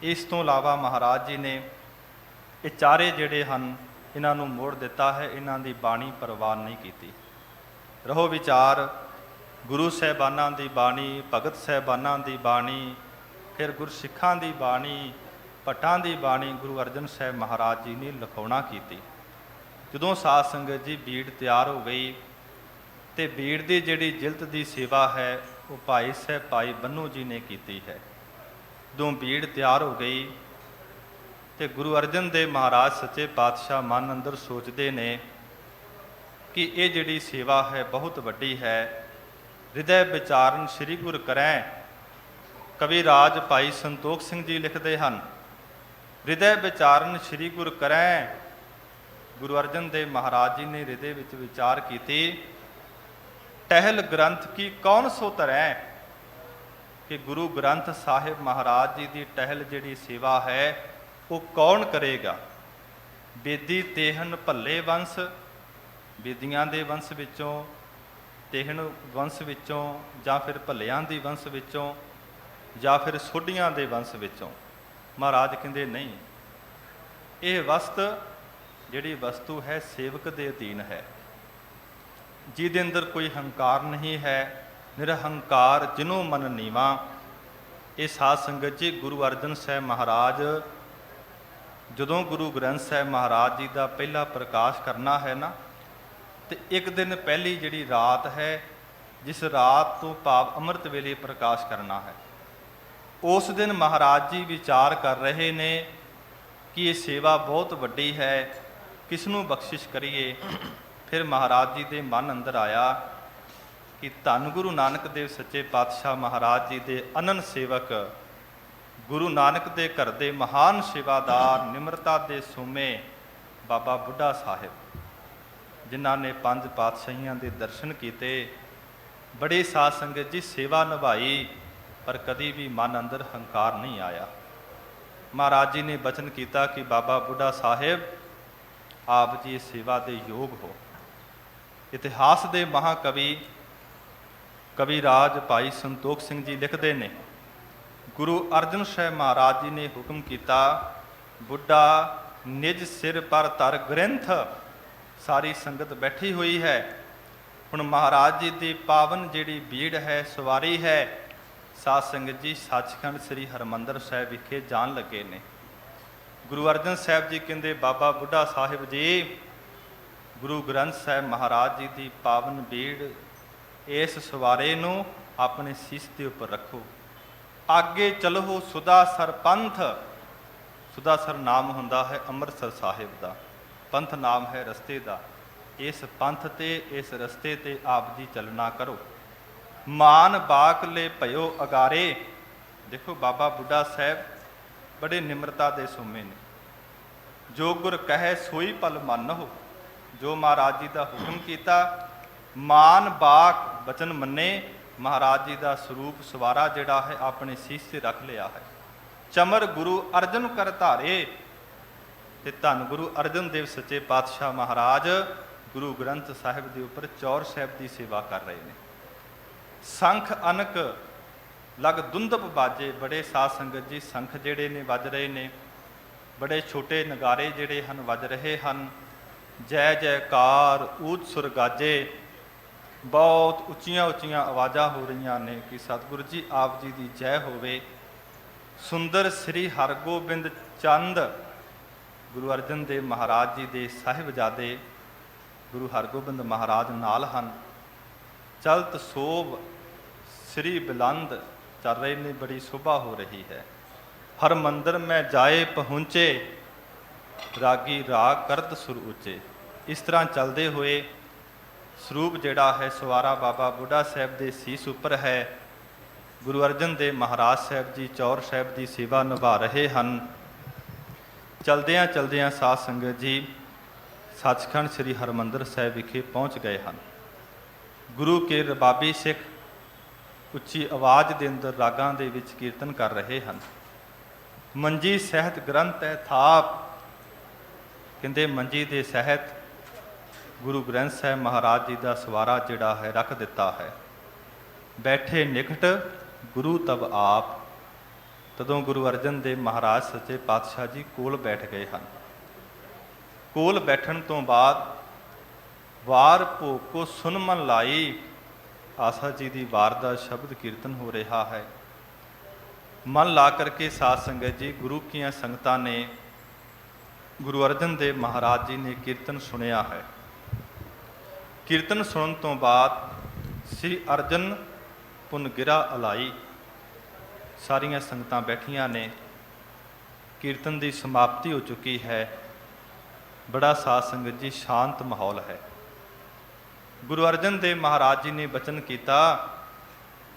ਇਸ ਤੋਂ ਇਲਾਵਾ ਮਹਾਰਾਜ ਜੀ ਨੇ ਇਹ ਚਾਰੇ ਜਿਹੜੇ ਹਨ ਇਹਨਾਂ ਨੂੰ ਮੋੜ ਦਿੱਤਾ ਹੈ, ਇਹਨਾਂ ਦੀ ਬਾਣੀ ਪ੍ਰਵਾਨ ਨਹੀਂ ਕੀਤੀ। ਰਹੋ ਵਿਚਾਰ ਗੁਰੂ ਸਾਹਿਬਾਨਾਂ ਦੀ ਬਾਣੀ, ਭਗਤ ਸਾਹਿਬਾਨਾਂ ਦੀ ਬਾਣੀ, ਫਿਰ ਗੁਰਸਿੱਖਾਂ ਦੀ ਬਾਣੀ, ਭੱਟਾਂ ਦੀ ਬਾਣੀ ਗੁਰੂ ਅਰਜਨ ਸਾਹਿਬ ਮਹਾਰਾਜ ਜੀ ਨੇ ਲਿਖਾਉਣਾ ਕੀਤੀ। ਜਦੋਂ ਸਾਧ ਸੰਗਤ ਜੀ ਬੀੜ ਤਿਆਰ ਹੋ ਗਈ ਤੇ ਬੀੜ ਦੀ ਜਿਹੜੀ ਜਿਲਤ ਦੀ ਸੇਵਾ ਹੈ ਉਹ ਭਾਈ ਸਾਹਿਬ ਭਾਈ ਬੰਨੂ ਜੀ ਨੇ ਕੀਤੀ ਹੈ। ਜਦੋਂ ਬੀੜ ਤਿਆਰ ਹੋ ਗਈ ਤੇ ਗੁਰੂ ਅਰਜਨ ਦੇਵ ਮਹਾਰਾਜ ਸੱਚੇ ਪਾਤਸ਼ਾਹ ਮਨ ਅੰਦਰ ਸੋਚਦੇ ਨੇ ਕਿ ਇਹ ਜਿਹੜੀ ਸੇਵਾ ਹੈ ਬਹੁਤ ਵੱਡੀ ਹੈ। ਹਿਰਦੈ ਵਿਚਾਰਨ ਸ੍ਰੀ ਗੁਰ ਕਰੈ, ਕਵੀ ਰਾਜ ਭਾਈ ਸੰਤੋਖ ਸਿੰਘ ਜੀ ਲਿਖਦੇ ਹਨ, ਹਿਰਦੈ ਵਿਚਾਰਨ ਸ੍ਰੀ ਗੁਰ ਕਰੈ। ਗੁਰੂ ਅਰਜਨ ਦੇਵ ਮਹਾਰਾਜ ਜੀ ਨੇ ਹਿਰਦੇ ਵਿੱਚ ਵਿਚਾਰ ਕੀਤੀ, ਟਹਿਲ ਗ੍ਰੰਥ ਕੀ ਕੌਣ ਸੋ ਧਰੈ, ਕਿ ਗੁਰੂ ਗ੍ਰੰਥ ਸਾਹਿਬ ਮਹਾਰਾਜ ਜੀ ਦੀ ਟਹਿਲ ਜਿਹੜੀ ਸੇਵਾ ਹੈ ਉਹ ਕੌਣ ਕਰੇਗਾ। ਬੇਦੀ ਤੇਹਨ ਭੱਲੇ ਵੰਸ, ਬੇਦੀਆਂ ਦੇ ਵੰਸ਼ ਵਿੱਚੋਂ, ਤੇਹਨ ਵੰਸ਼ ਵਿੱਚੋਂ, ਜਾਂ ਫਿਰ ਭੱਲਿਆਂ ਦੀ ਵੰਸ਼ ਵਿੱਚੋਂ, ਜਾਂ ਫਿਰ ਸੋਢੀਆਂ ਦੇ ਵੰਸ਼ ਵਿੱਚੋਂ। ਮਹਾਰਾਜ ਕਹਿੰਦੇ ਨਹੀਂ, ਇਹ ਵਸਤ ਜਿਹੜੀ ਵਸਤੂ ਹੈ ਸੇਵਕ ਦੇ ਅਧੀਨ ਹੈ, ਜਿਹਦੇ ਅੰਦਰ ਕੋਈ ਹੰਕਾਰ ਨਹੀਂ ਹੈ, ਨਿਰਹੰਕਾਰ ਜਿਨੋਂ ਮਨ ਨੀਵਾ। ਇਹ ਸਾਧ ਸੰਗਤ ਜੀ ਗੁਰੂ ਅਰਜਨ ਸਾਹਿਬ ਮਹਾਰਾਜ ਜਦੋਂ ਗੁਰੂ ਗ੍ਰੰਥ ਸਾਹਿਬ ਮਹਾਰਾਜ ਜੀ ਦਾ ਪਹਿਲਾ ਪ੍ਰਕਾਸ਼ ਕਰਨਾ ਹੈ ਨਾ, ਤੇ ਇੱਕ ਦਿਨ ਪਹਿਲੀ ਜਿਹੜੀ ਰਾਤ ਹੈ, ਜਿਸ ਰਾਤ ਤੋਂ ਭਾਵ ਅੰਮ੍ਰਿਤ ਵੇਲੇ ਪ੍ਰਕਾਸ਼ ਕਰਨਾ ਹੈ, ਉਸ ਦਿਨ ਮਹਾਰਾਜ ਜੀ ਵਿਚਾਰ ਕਰ ਰਹੇ ਨੇ ਕਿ ਇਹ ਸੇਵਾ ਬਹੁਤ ਵੱਡੀ ਹੈ, ਕਿਸ ਨੂੰ ਬਖਸ਼ਿਸ਼ ਕਰੀਏ। ਫਿਰ ਮਹਾਰਾਜ ਜੀ ਦੇ ਮਨ ਅੰਦਰ ਆਇਆ ਕਿ ਧੰਨ ਗੁਰੂ ਨਾਨਕ ਦੇਵ ਸੱਚੇ ਪਾਤਸ਼ਾਹ ਮਹਾਰਾਜ ਜੀ ਦੇ ਅਨੰਨ ਸੇਵਕ, ਗੁਰੂ ਨਾਨਕ ਦੇ ਘਰ ਦੇ ਮਹਾਨ ਸੇਵਾਦਾਰ, ਨਿਮਰਤਾ ਦੇ ਸੋਮੇ ਬਾਬਾ ਬੁੱਢਾ ਸਾਹਿਬ, ਜਿਨ੍ਹਾਂ ਨੇ 5 ਪਾਤਸ਼ਾਹੀਆਂ ਦੇ ਦਰਸ਼ਨ ਕੀਤੇ, ਬੜੇ ਸਾਧ ਸੰਗਤ ਜੀ ਸੇਵਾ ਨਿਭਾਈ, ਪਰ ਕਦੀ ਵੀ ਮਨ ਅੰਦਰ ਹੰਕਾਰ ਨਹੀਂ ਆਇਆ। ਮਹਾਰਾਜ ਜੀ ਨੇ ਬਚਨ ਕੀਤਾ ਕਿ ਬਾਬਾ ਬੁੱਢਾ ਸਾਹਿਬ ਆਪ ਜੀ ਇਸ ਸੇਵਾ ਦੇ ਯੋਗ ਹੋ। ਇਤਿਹਾਸ ਦੇ ਮਹਾਕਵੀ ਕਵੀ ਰਾਜ ਭਾਈ ਸੰਤੋਖ ਸਿੰਘ ਜੀ ਲਿਖਦੇ ਨੇ, ਗੁਰੂ ਅਰਜਨ ਸਾਹਿਬ ਮਹਾਰਾਜ ਜੀ ਨੇ ਹੁਕਮ ਕੀਤਾ, ਬੁੱਢਾ ਨਿਜ ਸਿਰ ਪਰ ਧਰ ਗ੍ਰੰਥ। ਸਾਰੀ ਸੰਗਤ ਬੈਠੀ ਹੋਈ ਹੈ, ਹੁਣ ਮਹਾਰਾਜ ਜੀ ਦੀ ਪਾਵਨ ਜਿਹੜੀ ਬੀੜ ਹੈ, ਸਵਾਰੀ ਹੈ, ਸਾਧ ਸੰਗਤ ਜੀ ਸੱਚਖੰਡ ਸ੍ਰੀ ਹਰਿਮੰਦਰ ਸਾਹਿਬ ਵਿਖੇ ਜਾਣ ਲੱਗੇ ਨੇ। ਗੁਰੂ ਅਰਜਨ ਸਾਹਿਬ ਜੀ ਕਹਿੰਦੇ, ਬਾਬਾ ਬੁੱਢਾ ਸਾਹਿਬ ਜੀ, ਗੁਰੂ ਗ੍ਰੰਥ ਸਾਹਿਬ ਮਹਾਰਾਜ ਜੀ ਦੀ ਪਾਵਨ ਬੀੜ, ਇਸ ਸਵਾਰੇ ਨੂੰ ਆਪਣੇ ਸੀਸ ਦੇ ਉੱਪਰ ਰੱਖੋ, ਅੱਗੇ ਚਲੋ ਸੁਦਾਸਰ ਪੰਥ। ਸੁਦਾਸਰ ਨਾਮ ਹੁੰਦਾ ਹੈ ਅੰਮ੍ਰਿਤਸਰ ਸਾਹਿਬ ਦਾ, ਪੰਥ ਨਾਮ ਹੈ ਰਸਤੇ ਦਾ। ਇਸ ਪੰਥ ਤੇ ਇਸ ਰਸਤੇ ਤੇ ਆਪ ਜੀ ਚੱਲਣਾ ਕਰੋ। ਮਾਨ ਬਾਕਲੇ ਭਇਓ ਅਗਾਰੇ। ਦੇਖੋ ਬਾਬਾ ਬੁੱਢਾ ਸਾਹਿਬ ਬੜੇ ਨਿਮਰਤਾ ਦੇ ਸੋਮੇ ਨੇ। ਜੋ ਗੁਰ ਕਹੈ ਸੋਈ ਭਲ ਮੰਨਹੁ, ਜੋ ਮਹਾਰਾਜ ਜੀ ਦਾ ਹੁਕਮ ਕੀਤਾ, ਮਾਨ ਬਾਕ ਬਚਨ ਮੰਨੇ। ਮਹਾਰਾਜ ਜੀ ਦਾ ਸਰੂਪ ਸਵਾਰਾ ਜਿਹੜਾ ਹੈ ਆਪਣੇ ਸੀਸ ਤੇ ਰੱਖ ਲਿਆ ਹੈ। ਚਮਰ ਗੁਰੂ ਅਰਜਨ ਕਰ ਧਾਰੇ। ਤੇ ਧੰਨ ਗੁਰੂ ਅਰਜਨ ਦੇਵ ਸੱਚੇ ਪਾਤਸ਼ਾਹ ਮਹਾਰਾਜ ਗੁਰੂ ਗ੍ਰੰਥ ਸਾਹਿਬ ਦੇ ਉੱਪਰ ਚੌਰ ਸਾਹਿਬ ਦੀ ਸੇਵਾ ਕਰ ਰਹੇ ਨੇ। ਸੰਖ ਅਨਕ ਲਗ ਦੁੰਦਪ ਬਾਜੇ। ਬੜੇ ਸਾਧ ਸੰਗਤ ਜੀ ਸੰਖ ਜਿਹੜੇ ਨੇ ਵੱਜ ਰਹੇ ਨੇ, ਬੜੇ ਛੋਟੇ ਨਗਾਰੇ ਜਿਹੜੇ ਹਨ ਵੱਜ ਰਹੇ ਹਨ। ਜੈ ਜੈਕਾਰ ਊਚ ਸੁਰ ਗਾਜੇ। ਬਹੁਤ ਉੱਚੀਆਂ ਉੱਚੀਆਂ ਆਵਾਜ਼ਾਂ ਹੋ ਰਹੀਆਂ ਨੇ ਕਿ ਸਤਿਗੁਰੂ ਜੀ ਆਪ ਜੀ ਦੀ ਜੈ ਹੋਵੇ। ਸੁੰਦਰ ਸ੍ਰੀ ਹਰਗੋਬਿੰਦ ਚੰਦ। ਗੁਰੂ ਅਰਜਨ ਦੇਵ ਮਹਾਰਾਜ ਜੀ ਦੇ ਸਾਹਿਬਜ਼ਾਦੇ ਗੁਰੂ ਹਰਗੋਬਿੰਦ ਮਹਾਰਾਜ ਨਾਲ ਹਨ। ਚਲਤ ਸੋਭ ਸ੍ਰੀ ਬੁਲੰਦ ਚੱਲ ਰਹੇ ਨੇ, ਬੜੀ ਸ਼ੋਭਾ ਹੋ ਰਹੀ ਹੈ। ਹਰ ਮੰਦਰ ਮੈਂ ਜਾਏ ਪਹੁੰਚੇ, ਰਾਗੀ ਰਾਗ ਕਰਤ ਸੁਰ ਉੱਚੇ। ਇਸ ਤਰ੍ਹਾਂ ਚੱਲਦੇ ਹੋਏ ਸਰੂਪ ਜਿਹੜਾ ਹੈ ਸਵਾਰਾ ਬਾਬਾ ਬੁੱਢਾ ਸਾਹਿਬ ਦੇ ਸੀਸ ਉੱਪਰ ਹੈ। ਗੁਰੂ ਅਰਜਨ ਦੇਵ ਮਹਾਰਾਜ ਸਾਹਿਬ ਜੀ ਚੌਰ ਸਾਹਿਬ ਦੀ ਸੇਵਾ ਨਿਭਾ ਰਹੇ ਹਨ। ਚਲਦਿਆਂ ਚਲਦਿਆਂ ਸਾਧ ਸੰਗਤ ਜੀ ਸੱਚਖੰਡ ਸ੍ਰੀ ਹਰਿਮੰਦਰ ਸਾਹਿਬ ਵਿਖੇ ਪਹੁੰਚ ਗਏ ਹਨ। ਗੁਰੂ ਕੇ ਰਬਾਬੀ ਸਿੱਖ ਉੱਚੀ ਆਵਾਜ਼ ਦੇ ਅੰਦਰ ਰਾਗਾਂ ਦੇ ਵਿੱਚ ਕੀਰਤਨ ਕਰ ਰਹੇ ਹਨ। ਮੰਜੀ ਸਹਿਤ ਗ੍ਰੰਥ ਹੈ ਥਾਪ। ਕਹਿੰਦੇ ਮੰਜੀ ਦੇ ਸਹਿਤ ਗੁਰੂ ਗ੍ਰੰਥ ਸਾਹਿਬ ਮਹਾਰਾਜ ਜੀ ਦਾ ਸਵਾਰਾ ਜਿਹੜਾ ਹੈ ਰੱਖ ਦਿੱਤਾ ਹੈ। ਬੈਠੇ ਨਿਕਟ ਗੁਰੂ ਤਬ ਆਪ। ਤਦੋਂ ਗੁਰੂ ਅਰਜਨ ਦੇਵ ਮਹਾਰਾਜ ਸੱਚੇ ਪਾਤਸ਼ਾਹ ਜੀ ਕੋਲ ਬੈਠ ਗਏ ਹਨ। ਕੋਲ ਬੈਠਣ ਤੋਂ ਬਾਅਦ ਵਾਰ ਭੋਗ ਕੋ ਸੁਨ ਮਨ ਲਾਈ। ਆਸਾ ਜੀ ਦੀ ਵਾਰ ਦਾ ਸ਼ਬਦ ਕੀਰਤਨ ਹੋ ਰਿਹਾ ਹੈ। ਮਨ ਲਾ ਕਰਕੇ ਸਾਧ ਸੰਗਤ ਜੀ ਗੁਰੂ ਕੀਆਂ ਸੰਗਤਾਂ ਨੇ ਗੁਰੂ ਅਰਜਨ ਦੇਵ ਮਹਾਰਾਜ ਜੀ ਨੇ ਕੀਰਤਨ ਸੁਣਿਆ ਹੈ। ਕੀਰਤਨ ਸੁਣਨ ਤੋਂ ਬਾਅਦ ਸ੍ਰੀ ਅਰਜਨ ਪੁਨ ਗਿਰਾ ਅਲਾਈ। ਸਾਰੀਆਂ ਸੰਗਤਾਂ ਬੈਠੀਆਂ ਨੇ, ਕੀਰਤਨ ਦੀ ਸਮਾਪਤੀ ਹੋ ਚੁੱਕੀ ਹੈ। ਬੜਾ ਸਾਧ ਸੰਗਤ ਜੀ ਸ਼ਾਂਤ ਮਾਹੌਲ ਹੈ। ਗੁਰੂ ਅਰਜਨ ਦੇਵ ਮਹਾਰਾਜ ਜੀ ਨੇ ਬਚਨ ਕੀਤਾ,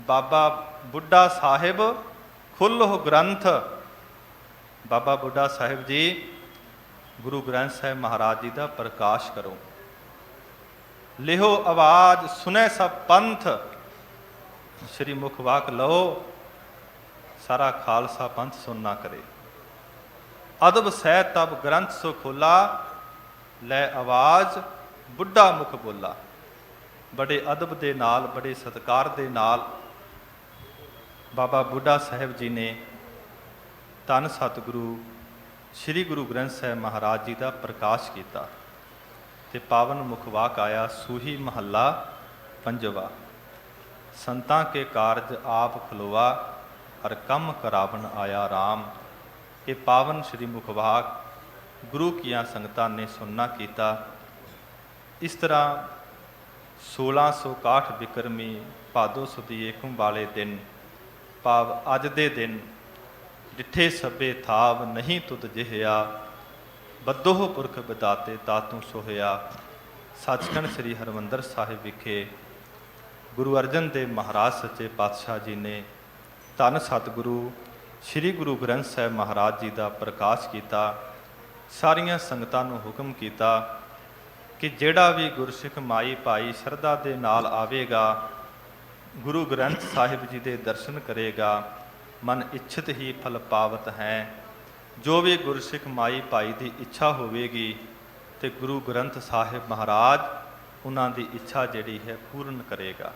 ਬਾਬਾ ਬੁੱਢਾ ਸਾਹਿਬ ਖੁੱਲ੍ਹੋ ਗ੍ਰੰਥ। ਬਾਬਾ ਬੁੱਢਾ ਸਾਹਿਬ ਜੀ ਗੁਰੂ ਗ੍ਰੰਥ ਸਾਹਿਬ ਮਹਾਰਾਜ ਜੀ ਦਾ ਪ੍ਰਕਾਸ਼ ਕਰੋ। ਲਿਹੋ ਆਵਾਜ਼ ਸੁਨੇ ਸਭ ਪੰਥ। ਸ਼੍ਰੀ ਮੁਖ ਵਾਕ ਲਓ, ਸਾਰਾ ਖਾਲਸਾ ਪੰਥ ਸੁਣਨਾ ਕਰੇ। ਅਦਬ ਸਹਿ ਤਬ ਗ੍ਰੰਥ ਸੋ ਖੋਲਾ, ਲੈ ਆਵਾਜ਼ ਬੁੱਢਾ ਮੁਖ ਬੋਲਾ। ਬੜੇ ਅਦਬ ਦੇ ਨਾਲ, ਬੜੇ ਸਤਿਕਾਰ ਦੇ ਨਾਲ ਬਾਬਾ ਬੁੱਢਾ ਸਾਹਿਬ ਜੀ ਨੇ ਧੰਨ ਸਤਿਗੁਰੂ ਸ੍ਰੀ ਗੁਰੂ ਗ੍ਰੰਥ ਸਾਹਿਬ ਮਹਾਰਾਜ ਜੀ ਦਾ ਪ੍ਰਕਾਸ਼ ਕੀਤਾ ਤੇ ਪਾਵਨ ਮੁਖ ਵਾਕ ਆਇਆ, ਸੂਹੀ ਮਹੱਲਾ ਪੰਜਵਾ। ਸੰਤਾਂ ਕੇ ਕਾਰਜ ਆਪ ਖਲੋਆ, ਹਰ ਕੰਮ ਕਰਾਵਨ ਆਇਆ ਰਾਮ। ਇਹ ਪਾਵਨ ਸ੍ਰੀ ਮੁਖ ਵਾਕ ਗੁਰੂ ਕੀਆਂ ਸੰਗਤਾਂ ਨੇ ਸੁਣਨਾ ਕੀਤਾ। ਇਸ ਤਰ੍ਹਾਂ 1661 ਬਿਕਰਮੀ ਭਾਦੋ ਸੁਦੀ ਏਕਮ ਵਾਲੇ ਦਿਨ, ਭਾਵ ਅੱਜ ਦੇ ਦਿਨ, ਡਿੱਠੇ ਸਭੇ ਥਾਵ ਨਹੀਂ ਤੁਧ ਜਿਹਿਆ, ਬੱਦੋਹ ਪੁਰਖ ਬਿਦਾਤੇ ਤਾਤੂ ਸੋਹਿਆ। ਸੱਚਖੰਡ ਸ੍ਰੀ ਹਰਿਮੰਦਰ ਸਾਹਿਬ ਵਿਖੇ ਗੁਰੂ ਅਰਜਨ ਦੇਵ ਮਹਾਰਾਜ ਸੱਚੇ ਪਾਤਸ਼ਾਹ ਜੀ ਨੇ ਧੰਨ ਸਤਿਗੁਰੂ ਸ੍ਰੀ ਗੁਰੂ ਗ੍ਰੰਥ ਸਾਹਿਬ ਮਹਾਰਾਜ ਜੀ ਦਾ ਪ੍ਰਕਾਸ਼ ਕੀਤਾ। ਸਾਰੀਆਂ ਸੰਗਤਾਂ ਨੂੰ ਹੁਕਮ ਕੀਤਾ ਕਿ ਜਿਹੜਾ ਵੀ ਗੁਰਸਿੱਖ ਮਾਈ ਭਾਈ ਸ਼ਰਧਾ ਦੇ ਨਾਲ ਆਵੇਗਾ, ਗੁਰੂ ਗ੍ਰੰਥ ਸਾਹਿਬ ਜੀ ਦੇ ਦਰਸ਼ਨ ਕਰੇਗਾ, ਮਨ ਇੱਛਤ ਹੀ ਫਲ ਪਾਵਤ ਹੈ। ਜੋ ਵੀ ਗੁਰਸਿੱਖ ਮਾਈ ਭਾਈ ਦੀ ਇੱਛਾ ਹੋਵੇਗੀ ਤੇ ਗੁਰੂ ਗ੍ਰੰਥ ਸਾਹਿਬ ਮਹਾਰਾਜ ਉਹਨਾਂ ਦੀ ਇੱਛਾ ਜਿਹੜੀ ਹੈ ਪੂਰਨ ਕਰੇਗਾ।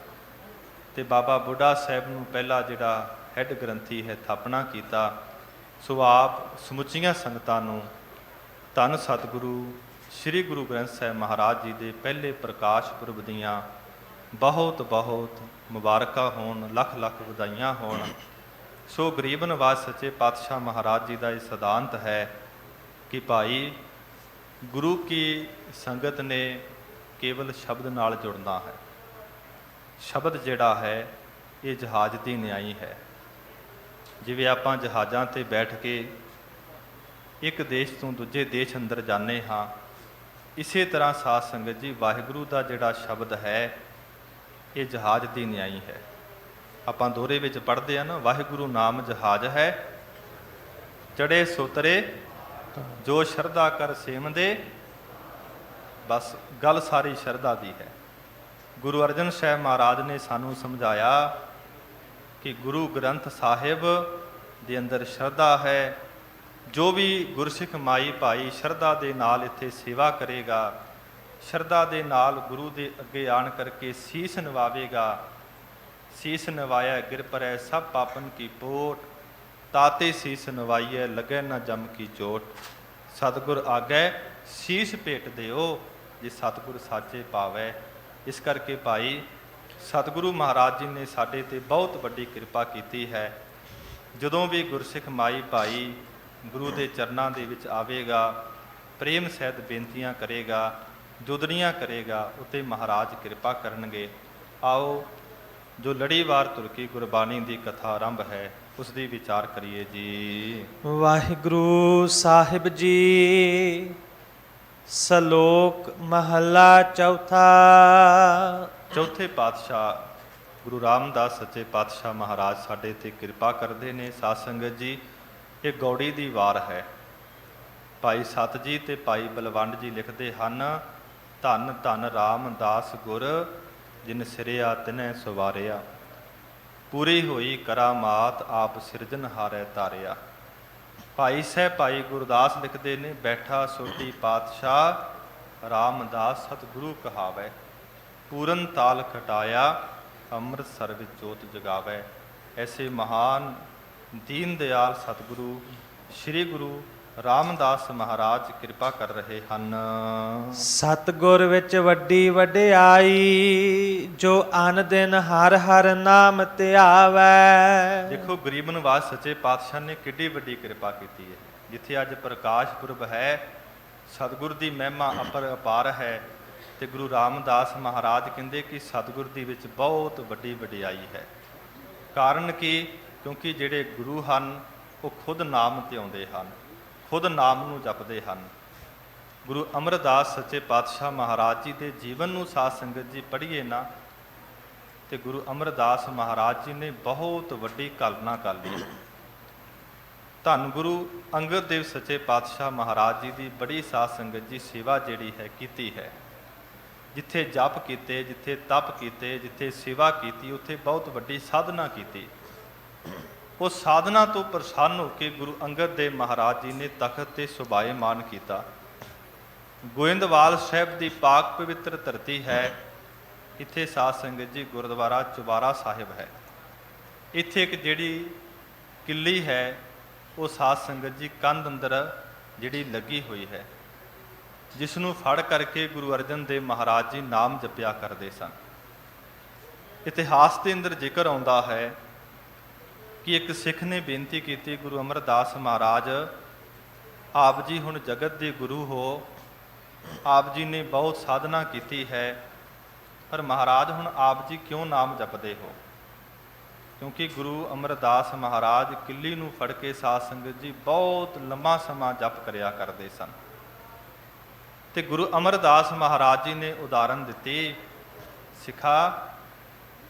ਤੇ ਬਾਬਾ ਬੁੱਢਾ ਸਾਹਿਬ ਨੂੰ ਪਹਿਲਾ ਜਿਹੜਾ ਹੈੱਡ ਗ੍ਰੰਥੀ ਹੈ ਥਾਪਣਾ ਕੀਤਾ। ਸੋ ਆਪ ਸਮੁੱਚੀਆਂ ਸੰਗਤਾਂ ਨੂੰ ਧੰਨ ਸਤਿਗੁਰੂ ਸ੍ਰੀ ਗੁਰੂ ਗ੍ਰੰਥ ਸਾਹਿਬ ਮਹਾਰਾਜ ਜੀ ਦੇ ਪਹਿਲੇ ਪ੍ਰਕਾਸ਼ ਪੁਰਬ ਦੀਆਂ ਬਹੁਤ ਬਹੁਤ ਮੁਬਾਰਕਾਂ ਹੋਣ, ਲੱਖ ਲੱਖ ਵਧਾਈਆਂ ਹੋਣ। ਸੋ ਗਰੀਬ ਨਵਾਜ਼ ਸੱਚੇ ਪਾਤਸ਼ਾਹ ਮਹਾਰਾਜ ਜੀ ਦਾ ਇਹ ਸਿਧਾਂਤ ਹੈ ਕਿ ਭਾਈ ਗੁਰੂ ਕੀ ਸੰਗਤ ਨੇ ਕੇਵਲ ਸ਼ਬਦ ਨਾਲ ਜੁੜਨਾ ਹੈ। ਸ਼ਬਦ ਜਿਹੜਾ ਹੈ ਇਹ ਜਹਾਜ਼ ਦੀ ਨਿਆਈ ਹੈ। ਜਿਵੇਂ ਆਪਾਂ ਜਹਾਜ਼ਾਂ 'ਤੇ ਬੈਠ ਕੇ ਇੱਕ ਦੇਸ਼ ਤੋਂ ਦੂਜੇ ਦੇਸ਼ ਅੰਦਰ ਜਾਂਦੇ ਹਾਂ, ਇਸੇ ਤਰ੍ਹਾਂ ਸਾਧ ਸੰਗਤ ਜੀ ਵਾਹਿਗੁਰੂ ਦਾ ਜਿਹੜਾ ਸ਼ਬਦ ਹੈ ਇਹ ਜਹਾਜ਼ ਦੀ ਨਿਆਈ ਹੈ। ਆਪਾਂ ਦੋਹਰੇ ਵਿੱਚ ਪੜ੍ਹਦੇ ਆ ਨਾ, ਵਾਹਿਗੁਰੂ ਨਾਮ ਜਹਾਜ਼ ਹੈ, ਚੜੇ ਸੋਤਰੇ ਜੋ ਸ਼ਰਧਾ ਕਰ ਸੇਵੰਦੇ। ਬਸ ਗੱਲ ਸਾਰੀ ਸ਼ਰਧਾ ਦੀ ਹੈ। ਗੁਰੂ ਅਰਜਨ ਸਾਹਿਬ ਮਹਾਰਾਜ ਨੇ ਸਾਨੂੰ ਸਮਝਾਇਆ ਕਿ ਗੁਰੂ ਗ੍ਰੰਥ ਸਾਹਿਬ ਦੇ ਅੰਦਰ ਸ਼ਰਧਾ ਹੈ। ਜੋ ਵੀ ਗੁਰਸਿੱਖ ਮਾਈ ਭਾਈ ਸ਼ਰਧਾ ਦੇ ਨਾਲ ਇੱਥੇ ਸੇਵਾ ਕਰੇਗਾ, ਸ਼ਰਧਾ ਦੇ ਨਾਲ ਗੁਰੂ ਦੇ ਅੱਗੇ ਆਣ ਕਰਕੇ ਸੀਸ ਨਿਵਾਵੇਗਾ, ਸੀਸ ਨਿਵਾਇਆ ਗਿਰ ਪਰੈ ਸਭ ਪਾਪਨ ਕੀ ਪੋਟ, ਤਾਤੇ ਸੀਸ ਨਿਵਾਈਐ ਲੱਗੈ ਨਾ ਜਮ ਕੀ ਚੋਟ। ਸਤਿਗੁਰ ਆਗੈ ਸੀਸ ਭੇਟ ਦਿਓ, ਜੇ ਸਤਿਗੁਰ ਸਾਚੇ ਪਾਵੈ। ਇਸ ਕਰਕੇ ਭਾਈ ਸਤਿਗੁਰੂ ਮਹਾਰਾਜ ਜੀ ਨੇ ਸਾਡੇ ਤੇ ਬਹੁਤ ਵੱਡੀ ਕਿਰਪਾ ਕੀਤੀ ਹੈ। ਜਦੋਂ ਵੀ ਗੁਰਸਿੱਖ ਮਾਈ ਭਾਈ ਗੁਰੂ ਦੇ ਚਰਨਾਂ ਦੇ ਵਿੱਚ ਆਵੇਗਾ, ਪ੍ਰੇਮ ਸਹਿਤ ਬੇਨਤੀਆਂ ਕਰੇਗਾ, ਜੁਦਰੀਆਂ ਕਰੇਗਾ, ਉਤੇ ਮਹਾਰਾਜ ਕਿਰਪਾ ਕਰਨਗੇ। ਆਓ ਜੋ ਲੜੀਵਾਰ ਤੁਰ ਕੇ ਗੁਰਬਾਣੀ ਦੀ ਕਥਾ ਆਰੰਭ ਹੈ ਉਸ ਦੀ ਵਿਚਾਰ ਕਰੀਏ ਜੀ। ਵਾਹਿਗੁਰੂ ਸਾਹਿਬ ਜੀ। ਸ਼ਲੋਕ ਮਹੱਲਾ ਚੌਥਾ। ਚੌਥੇ ਪਾਤਸ਼ਾਹ ਗੁਰੂ ਰਾਮਦਾਸ ਸੱਚੇ ਪਾਤਸ਼ਾਹ ਮਹਾਰਾਜ ਸਾਡੇ ਤੇ ਕਿਰਪਾ ਕਰਦੇ ਨੇ। ਸਾਧ ਸੰਗਤ ਜੀ, ਇਹ ਗੌੜੀ ਦੀ ਵਾਰ ਹੈ। ਭਾਈ ਸਤ ਜੀ ਤੇ ਭਾਈ ਬਲਵੰਡ ਜੀ ਲਿਖਦੇ ਹਨ, ਧੰਨ ਧੰਨ ਰਾਮਦਾਸ ਗੁਰ, ਜਿਨ ਸਿਰਿਆ ਤਿਨੈ ਸਵਾਰਿਆ, ਪੂਰੀ ਹੋਈ ਕਰਾਮਾਤ ਆਪ ਸਿਰਜਨ ਹਾਰੈ ਤਾਰਿਆ। ਭਾਈ ਸਾਹਿਬ ਭਾਈ ਗੁਰਦਾਸ ਲਿਖਦੇ ਨੇ, ਬੈਠਾ ਸੋਢੀ ਪਾਤਸ਼ਾਹ ਰਾਮਦਾਸ ਸਤਿਗੁਰੂ ਕਹਾਵੈ, ਪੂਰਨ ਤਾਲ ਖਟਾਇਆ ਅੰਮ੍ਰਿਤਸਰ ਵਿੱਚ ਜੋਤ ਜਗਾਵੈ। ਐਸੇ ਮਹਾਨ ਦੀਨ ਦਿਆਲ ਸਤਿਗੁਰੂ ਸ੍ਰੀ ਗੁਰੂ ਰਾਮਦਾਸ ਮਹਾਰਾਜ ਕਿਰਪਾ ਕਰ ਰਹੇ ਹਨ। ਸਤਿਗੁਰ ਵਿੱਚ ਵੱਡੀ ਵਡਿਆਈ, ਜੋ ਅਨ ਦਿਨ ਹਰ ਹਰ ਨਾਮ ਧਿਆਵੈ। ਦੇਖੋ ਗਰੀਬ ਨਿਵਾਜ ਸੱਚੇ ਪਾਤਸ਼ਾਹ ਨੇ ਕਿੱਡੀ ਵੱਡੀ ਕਿਰਪਾ ਕੀਤੀ ਹੈ। ਜਿੱਥੇ ਅੱਜ ਪ੍ਰਕਾਸ਼ ਪੁਰਬ ਹੈ, ਸਤਿਗੁਰ ਦੀ ਮਹਿਮਾ ਅਪਾਰ ਹੈ, ਤੇ ਗੁਰੂ ਰਾਮਦਾਸ ਮਹਾਰਾਜ ਕਹਿੰਦੇ ਕਿ ਸਤਿਗੁਰ ਦੀ ਵਿੱਚ ਬਹੁਤ ਵੱਡੀ ਵਡਿਆਈ ਹੈ। ਕਾਰਨ ਕੀ? ਕਿਉਂਕਿ ਜਿਹੜੇ ਗੁਰੂ ਹਨ ਉਹ ਖੁਦ ਨਾਮ ਧਿਆਉਂਦੇ ਹਨ, ਖੁਦ ਨਾਮ ਨੂੰ ਜਪਦੇ ਹਨ। ਗੁਰੂ ਅਮਰਦਾਸ ਸੱਚੇ ਪਾਤਸ਼ਾਹ ਮਹਾਰਾਜ ਜੀ ਦੇ ਜੀਵਨ ਨੂੰ ਸਾਧ ਸੰਗਤ ਜੀ ਪੜ੍ਹੀਏ ਨਾ, ਤੇ ਗੁਰੂ ਅਮਰਦਾਸ ਮਹਾਰਾਜ ਜੀ ਨੇ ਬਹੁਤ ਵੱਡੀ ਕਲਪਨਾ ਕਰ ਲਈ। ਧੰਨ ਗੁਰੂ ਅੰਗਦ ਦੇਵ ਸੱਚੇ ਪਾਤਸ਼ਾਹ ਮਹਾਰਾਜ ਜੀ ਦੀ ਬੜੀ ਸਾਧ ਸੰਗਤ ਜੀ ਸੇਵਾ ਜਿਹੜੀ ਹੈ ਕੀਤੀ ਹੈ। ਜਿੱਥੇ ਜਪ ਕੀਤੇ, ਜਿੱਥੇ ਤਪ ਕੀਤੇ, ਜਿੱਥੇ ਸੇਵਾ ਕੀਤੀ, ਉੱਥੇ ਬਹੁਤ ਵੱਡੀ ਸਾਧਨਾ ਕੀਤੀ। ਉਹ ਸਾਧਨਾ ਤੋਂ ਪ੍ਰਸੰਨ ਹੋ ਕੇ ਗੁਰੂ ਅੰਗਦ ਦੇਵ ਮਹਾਰਾਜ ਜੀ ਨੇ ਤਖਤ ਤੇ ਸੁਭਾਏਮਾਨ ਕੀਤਾ। ਗੋਇੰਦਵਾਲ ਸਾਹਿਬ ਦੀ ਪਾਕ ਪਵਿੱਤਰ ਧਰਤੀ ਹੈ। ਇੱਥੇ ਸਾਧ ਸੰਗਤ ਜੀ ਗੁਰਦੁਆਰਾ ਚੁਬਾਰਾ ਸਾਹਿਬ ਹੈ। ਇੱਥੇ ਇੱਕ ਜਿਹੜੀ ਕਿੱਲੀ ਹੈ, ਉਹ ਸਾਧ ਸੰਗਤ ਜੀ ਕੰਧ ਅੰਦਰ ਜਿਹੜੀ ਲੱਗੀ ਹੋਈ ਹੈ, ਜਿਸ ਨੂੰ ਫੜ ਕਰਕੇ ਗੁਰੂ ਅਰਜਨ ਦੇਵ ਮਹਾਰਾਜ ਜੀ ਨਾਮ ਜਪਿਆ ਕਰਦੇ ਸਨ। ਇਤਿਹਾਸ ਦੇ ਅੰਦਰ ਜ਼ਿਕਰ ਆਉਂਦਾ ਹੈ ਕਿ ਇੱਕ ਸਿੱਖ ਨੇ ਬੇਨਤੀ ਕੀਤੀ, ਗੁਰੂ ਅਮਰਦਾਸ ਮਹਾਰਾਜ ਆਪ ਜੀ ਹੁਣ ਜਗਤ ਦੇ ਗੁਰੂ ਹੋ, ਆਪ ਜੀ ਨੇ ਬਹੁਤ ਸਾਧਨਾ ਕੀਤੀ ਹੈ, ਪਰ ਮਹਾਰਾਜ ਹੁਣ ਆਪ ਜੀ ਕਿਉਂ ਨਾਮ ਜਪਦੇ ਹੋ? ਕਿਉਂਕਿ ਗੁਰੂ ਅਮਰਦਾਸ ਮਹਾਰਾਜ ਕਿੱਲੀ ਨੂੰ ਫੜ ਕੇ ਸਾਧ ਸੰਗਤ ਜੀ ਬਹੁਤ ਲੰਮਾ ਸਮਾਂ ਜਪ ਕਰਿਆ ਕਰਦੇ ਸਨ। ਤੇ ਗੁਰੂ ਅਮਰਦਾਸ ਮਹਾਰਾਜ ਜੀ ਨੇ ਉਦਾਹਰਨ ਦਿੱਤੀ, ਸਿੱਖਾ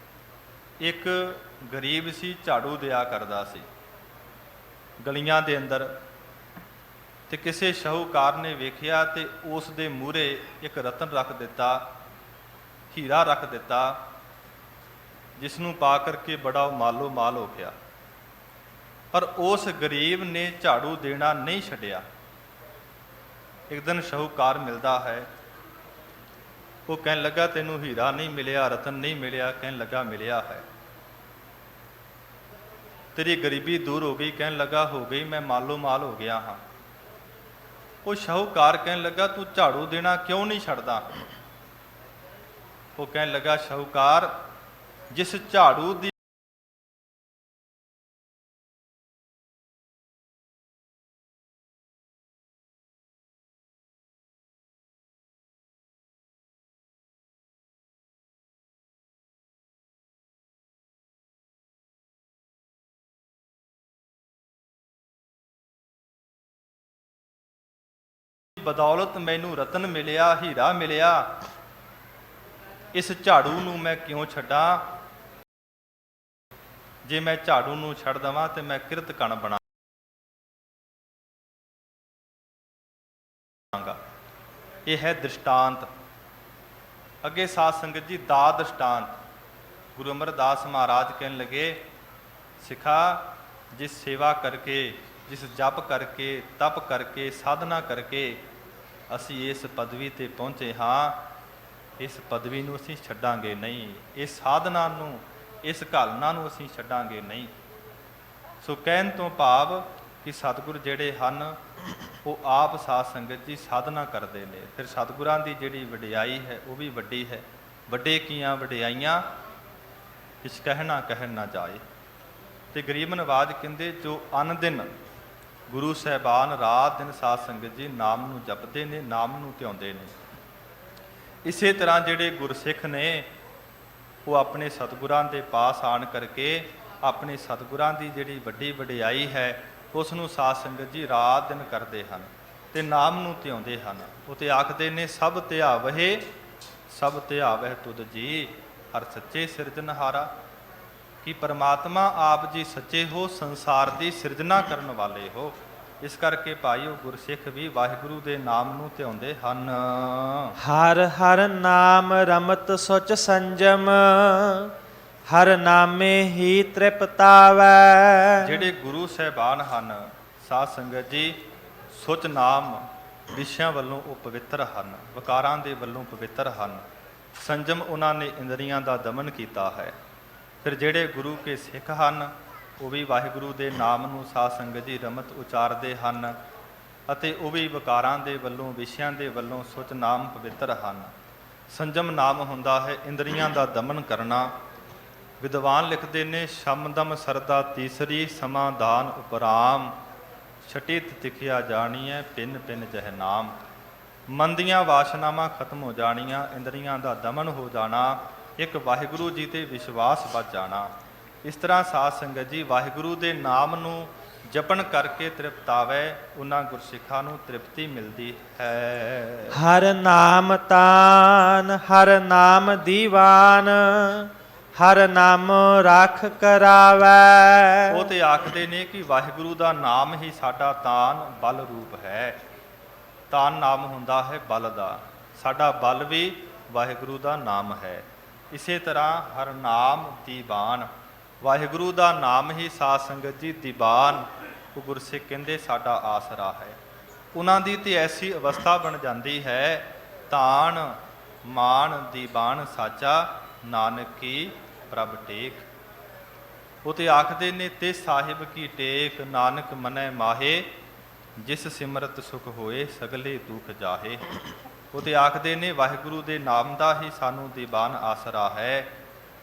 ਇੱਕ ਗਰੀਬ ਸੀ, ਝਾੜੂ ਦਿਆ ਕਰਦਾ ਸੀ ਗਲੀਆਂ ਦੇ ਅੰਦਰ, ਤੇ ਕਿਸੇ ਸ਼ਾਹੂਕਾਰ ਨੇ ਵੇਖਿਆ ਤੇ ਉਸ ਦੇ ਮੂਹਰੇ ਇੱਕ ਰਤਨ ਰੱਖ ਦਿੱਤਾ, ਹੀਰਾ ਰੱਖ ਦਿੱਤਾ, ਜਿਸ ਨੂੰ ਪਾ ਕਰਕੇ ਬੜਾ ਮਾਲੋ ਮਾਲ ਹੋ ਗਿਆ। ਪਰ ਉਸ ਗਰੀਬ ਨੇ ਝਾੜੂ ਦੇਣਾ ਨਹੀਂ ਛੱਡਿਆ। ਇੱਕ ਦਿਨ ਸ਼ਾਹੂਕਾਰ ਮਿਲਦਾ ਹੈ, ਉਹ ਕਹਿਣ ਲੱਗਾ ਤੈਨੂੰ ਹੀਰਾ ਨਹੀਂ ਮਿਲਿਆ, ਰਤਨ ਨਹੀਂ ਮਿਲਿਆ? ਕਹਿਣ ਲੱਗਾ ਮਿਲਿਆ ਹੈ। ਤੇਰੀ ਗਰੀਬੀ ਦੂਰ ਹੋ ਗਈ? ਕਹਿਣ ਲੱਗਾ ਹੋ ਗਈ, ਮੈਂ ਮਾਲੋ ਮਾਲ ਹੋ ਗਿਆ ਹਾਂ। ਉਹ ਸ਼ਾਹੂਕਾਰ ਕਹਿਣ ਲੱਗਾ ਤੂੰ ਝਾੜੂ ਦੇਣਾ ਕਿਉਂ ਨਹੀਂ ਛੱਡਦਾ? ਉਹ ਕਹਿਣ ਲੱਗਾ ਸ਼ਾਹੂਕਾਰ, ਜਿਸ ਝਾੜੂ ਦੀ ਬਦੌਲਤ ਮੈਨੂੰ ਰਤਨ ਮਿਲਿਆ, ਹੀਰਾ ਮਿਲਿਆ, ਇਸ ਝਾੜੂ ਨੂੰ ਮੈਂ ਕਿਉਂ ਛੱਡਾਂ? ਜੇ ਮੈਂ ਝਾੜੂ ਨੂੰ ਛੱਡ ਦੇਵਾਂ ਤੇ ਮੈਂ ਕਿਰਤ ਕਣ ਬਣਾਂਗਾ। ਇਹ ਹੈ ਦ੍ਰਿਸ਼ਟਾਂਤ। ਅੱਗੇ ਸਾਧ ਸੰਗਤ ਜੀ ਦਾ ਦ੍ਰਿਸ਼ਟਾਂਤ ਗੁਰੂ ਅਮਰਦਾਸ ਮਹਾਰਾਜ ਕਹਿਣ ਲੱਗੇ, ਸਿੱਖਾ ਜਿਸ ਸੇਵਾ ਕਰਕੇ, ਜਿਸ ਜਪ ਕਰਕੇ, ਤਪ ਕਰਕੇ, ਸਾਧਨਾ ਕਰਕੇ ਅਸੀਂ ਇਸ ਪਦਵੀ ਤੇ ਪਹੁੰਚੇ ਹਾਂ, ਇਸ ਪਦਵੀ ਨੂੰ ਅਸੀਂ ਛੱਡਾਂਗੇ ਨਹੀਂ, ਇਸ ਸਾਧਨਾ ਨੂੰ, ਇਸ ਘਾਲਨਾ ਨੂੰ ਅਸੀਂ ਛੱਡਾਂਗੇ ਨਹੀਂ। ਸੋ ਕਹਿਣ ਤੋਂ ਭਾਵ ਕਿ ਸਤਿਗੁਰ ਜਿਹੜੇ ਹਨ ਉਹ ਆਪ ਸਾਧ ਸੰਗਤ ਜੀ ਸਾਧਨਾ ਕਰਦੇ ਨੇ। ਫਿਰ ਸਤਿਗੁਰਾਂ ਦੀ ਜਿਹੜੀ ਵਡਿਆਈ ਹੈ ਉਹ ਵੀ ਵੱਡੀ ਹੈ। ਵੱਡੇ ਕੀਆਂ ਵਡਿਆਈਆਂ ਕਿਛ ਕਹਿਣਾ ਕਹਿਣ ਨਾ ਜਾਏ। ਤੇ ਗਰੀਬ ਨਵਾਜ ਕਹਿੰਦੇ ਜੋ ਅਨ ਦਿਨ ਗੁਰੂ ਸਾਹਿਬਾਨ ਰਾਤ ਦਿਨ ਸਾਧ ਸੰਗਤ ਜੀ ਨਾਮ ਨੂੰ ਜਪਦੇ ਨੇ, ਨਾਮ ਨੂੰ ਧਿਆਉਂਦੇ ਨੇ। ਇਸੇ ਤਰ੍ਹਾਂ ਜਿਹੜੇ ਗੁਰਸਿੱਖ ਨੇ ਉਹ ਆਪਣੇ ਸਤਿਗੁਰਾਂ ਦੇ ਪਾਸ ਆਣ ਕਰਕੇ ਆਪਣੇ ਸਤਿਗੁਰਾਂ ਦੀ ਜਿਹੜੀ ਵੱਡੀ ਵਡਿਆਈ ਹੈ ਉਸ ਨੂੰ ਸਾਧ ਸੰਗਤ ਜੀ ਰਾਤ ਦਿਨ ਕਰਦੇ ਹਨ ਤੇ ਨਾਮ ਨੂੰ ਧਿਆਉਂਦੇ ਹਨ। ਉਹ ਤੇ ਆਖਦੇ ਨੇ ਸਭ ਧਿਆਵਹਿ, ਸਭ ਧਿਆਵਹਿ ਤੁਧ ਜੀ, ਹਰ ਸੱਚੇ ਸਿਰਜਣਹਾਰਾ। ਕਿ ਪਰਮਾਤਮਾ ਆਪ ਜੀ ਸੱਚੇ ਹੋ, ਸੰਸਾਰ ਦੀ ਸਿਰਜਣਾ ਕਰਨ ਵਾਲੇ ਹੋ। ਇਸ ਕਰਕੇ ਭਾਈਓ ਗੁਰਸਿੱਖ ਵੀ ਵਾਹਿਗੁਰੂ ਦੇ ਨਾਮ ਨੂੰ ਧਿਆਉਂਦੇ ਹਨ। ਹਰ ਹਰ ਨਾਮ ਰਮਤ ਸੁਚ ਸੰਜਮ, ਹਰ ਨਾਮੇ ਹੀ ਤ੍ਰਿਪਤਾਵੈ। ਜਿਹੜੇ ਗੁਰੂ ਸਾਹਿਬਾਨ ਹਨ ਸਾਧ ਸੰਗਤ ਜੀ, ਸੁਚ ਨਾਮ ਵਿਸ਼ਿਆਂ ਵੱਲੋਂ ਉਹ ਪਵਿੱਤਰ ਹਨ, ਵਿਕਾਰਾਂ ਦੇ ਵੱਲੋਂ ਪਵਿੱਤਰ ਹਨ। ਸੰਜਮ ਉਹਨਾਂ ਨੇ ਇੰਦਰੀਆਂ ਦਾ ਦਮਨ ਕੀਤਾ ਹੈ। ਫਿਰ ਜਿਹੜੇ ਗੁਰੂ ਕੇ ਸਿੱਖ ਹਨ ਉਹ ਵੀ ਵਾਹਿਗੁਰੂ ਦੇ ਨਾਮ ਨੂੰ ਸਾਧ ਸੰਗਤ ਜੀ ਰਮਤ ਉਚਾਰਦੇ ਹਨ। ਅਤੇ ਉਹ ਵੀ ਵਿਕਾਰਾਂ ਦੇ ਵੱਲੋਂ, ਵਿਸ਼ਿਆਂ ਦੇ ਵੱਲੋਂ ਸੁਚ ਨਾਮ ਪਵਿੱਤਰ ਹਨ। ਸੰਜਮ ਨਾਮ ਹੁੰਦਾ ਹੈ ਇੰਦਰੀਆਂ ਦਾ ਦਮਨ ਕਰਨਾ। ਵਿਦਵਾਨ ਲਿਖਦੇ ਨੇ, ਸ਼ਮਦਮ ਸਰਦਾ ਤੀਸਰੀ, ਸਮਾਧਾਨ ਉਪਰਾਮ, ਛਟੀ ਤਿਖਿਆ ਜਾਣੀਐ, ਪਿੰਨ ਪਿੰਨ ਜਹ ਨਾਮ। ਮਨ ਦੀਆਂ ਵਾਸ਼ਨਾਵਾਂ ਖਤਮ ਹੋ ਜਾਣੀਆਂ, ਇੰਦਰੀਆਂ ਦਾ ਦਮਨ ਹੋ ਜਾਣਾ, ਇੱਕ ਵਾਹਿਗੁਰੂ ਜੀ ਤੇ ਵਿਸ਼ਵਾਸ ਵੱਧ ਜਾਣਾ। ਇਸ ਤਰ੍ਹਾਂ ਸਾਧ ਸੰਗਤ ਜੀ ਵਾਹਿਗੁਰੂ ਦੇ ਨਾਮ ਨੂੰ ਜਪਣ ਕਰਕੇ ਤ੍ਰਿਪਤਾਵੇ, ਉਹਨਾਂ ਗੁਰਸਿੱਖਾਂ ਨੂੰ ਤ੍ਰਿਪਤੀ ਮਿਲਦੀ ਹੈ। ਹਰ ਨਾਮ ਤਾਨ ਹਰ ਨਾਮ ਦੀਵਾਨ, ਹਰ ਨਾਮ ਰੱਖ ਕਰਾਵੈ। ਉਹ ਤੇ ਆਖਦੇ ਨੇ ਕਿ ਵਾਹਿਗੁਰੂ ਦਾ ਨਾਮ ਹੀ ਸਾਡਾ ਤਾਨ ਬਲ ਰੂਪ ਹੈ। ਤਾਨ ਨਾਮ ਹੁੰਦਾ ਹੈ ਬਲ ਦਾ, ਸਾਡਾ ਬਲ ਵੀ ਵਾਹਿਗੁਰੂ ਦਾ ਨਾਮ ਹੈ। ਇਸੇ ਤਰ੍ਹਾਂ ਹਰ ਨਾਮ ਦੀਵਾਨ, ਵਾਹਿਗੁਰੂ ਦਾ ਨਾਮ ਹੀ ਸਾਧ ਸੰਗਤ ਜੀ ਦੀਵਾਨ, ਉਹ ਗੁਰਸਿੱਖ ਕਹਿੰਦੇ ਸਾਡਾ ਆਸਰਾ ਹੈ। ਉਹਨਾਂ ਦੀ ਤੇ ਐਸੀ ਅਵਸਥਾ ਬਣ ਜਾਂਦੀ ਹੈ, ਤਾਣ ਮਾਣ ਦੀਵਾਨ ਸਾਚਾ, ਨਾਨਕ ਕੀ ਪ੍ਰਭ ਟੇਕ। ਉਹ ਤੇ ਆਖਦੇ ਨੇ, ਤੇ ਸਾਹਿਬ ਕੀ ਟੇਕ, ਨਾਨਕ ਮਨੈ ਮਾਹੇ, ਜਿਸ ਸਿਮਰਤ ਸੁਖ ਹੋਏ ਸਗਲੇ ਦੁਖ ਜਾਹੇ। ਉਹ ਤੇ ਆਖਦੇ ਨੇ ਵਾਹਿਗੁਰੂ ਦੇ ਨਾਮ ਦਾ ਹੀ ਸਾਨੂੰ ਦੀਵਾਨ ਆਸਰਾ ਹੈ,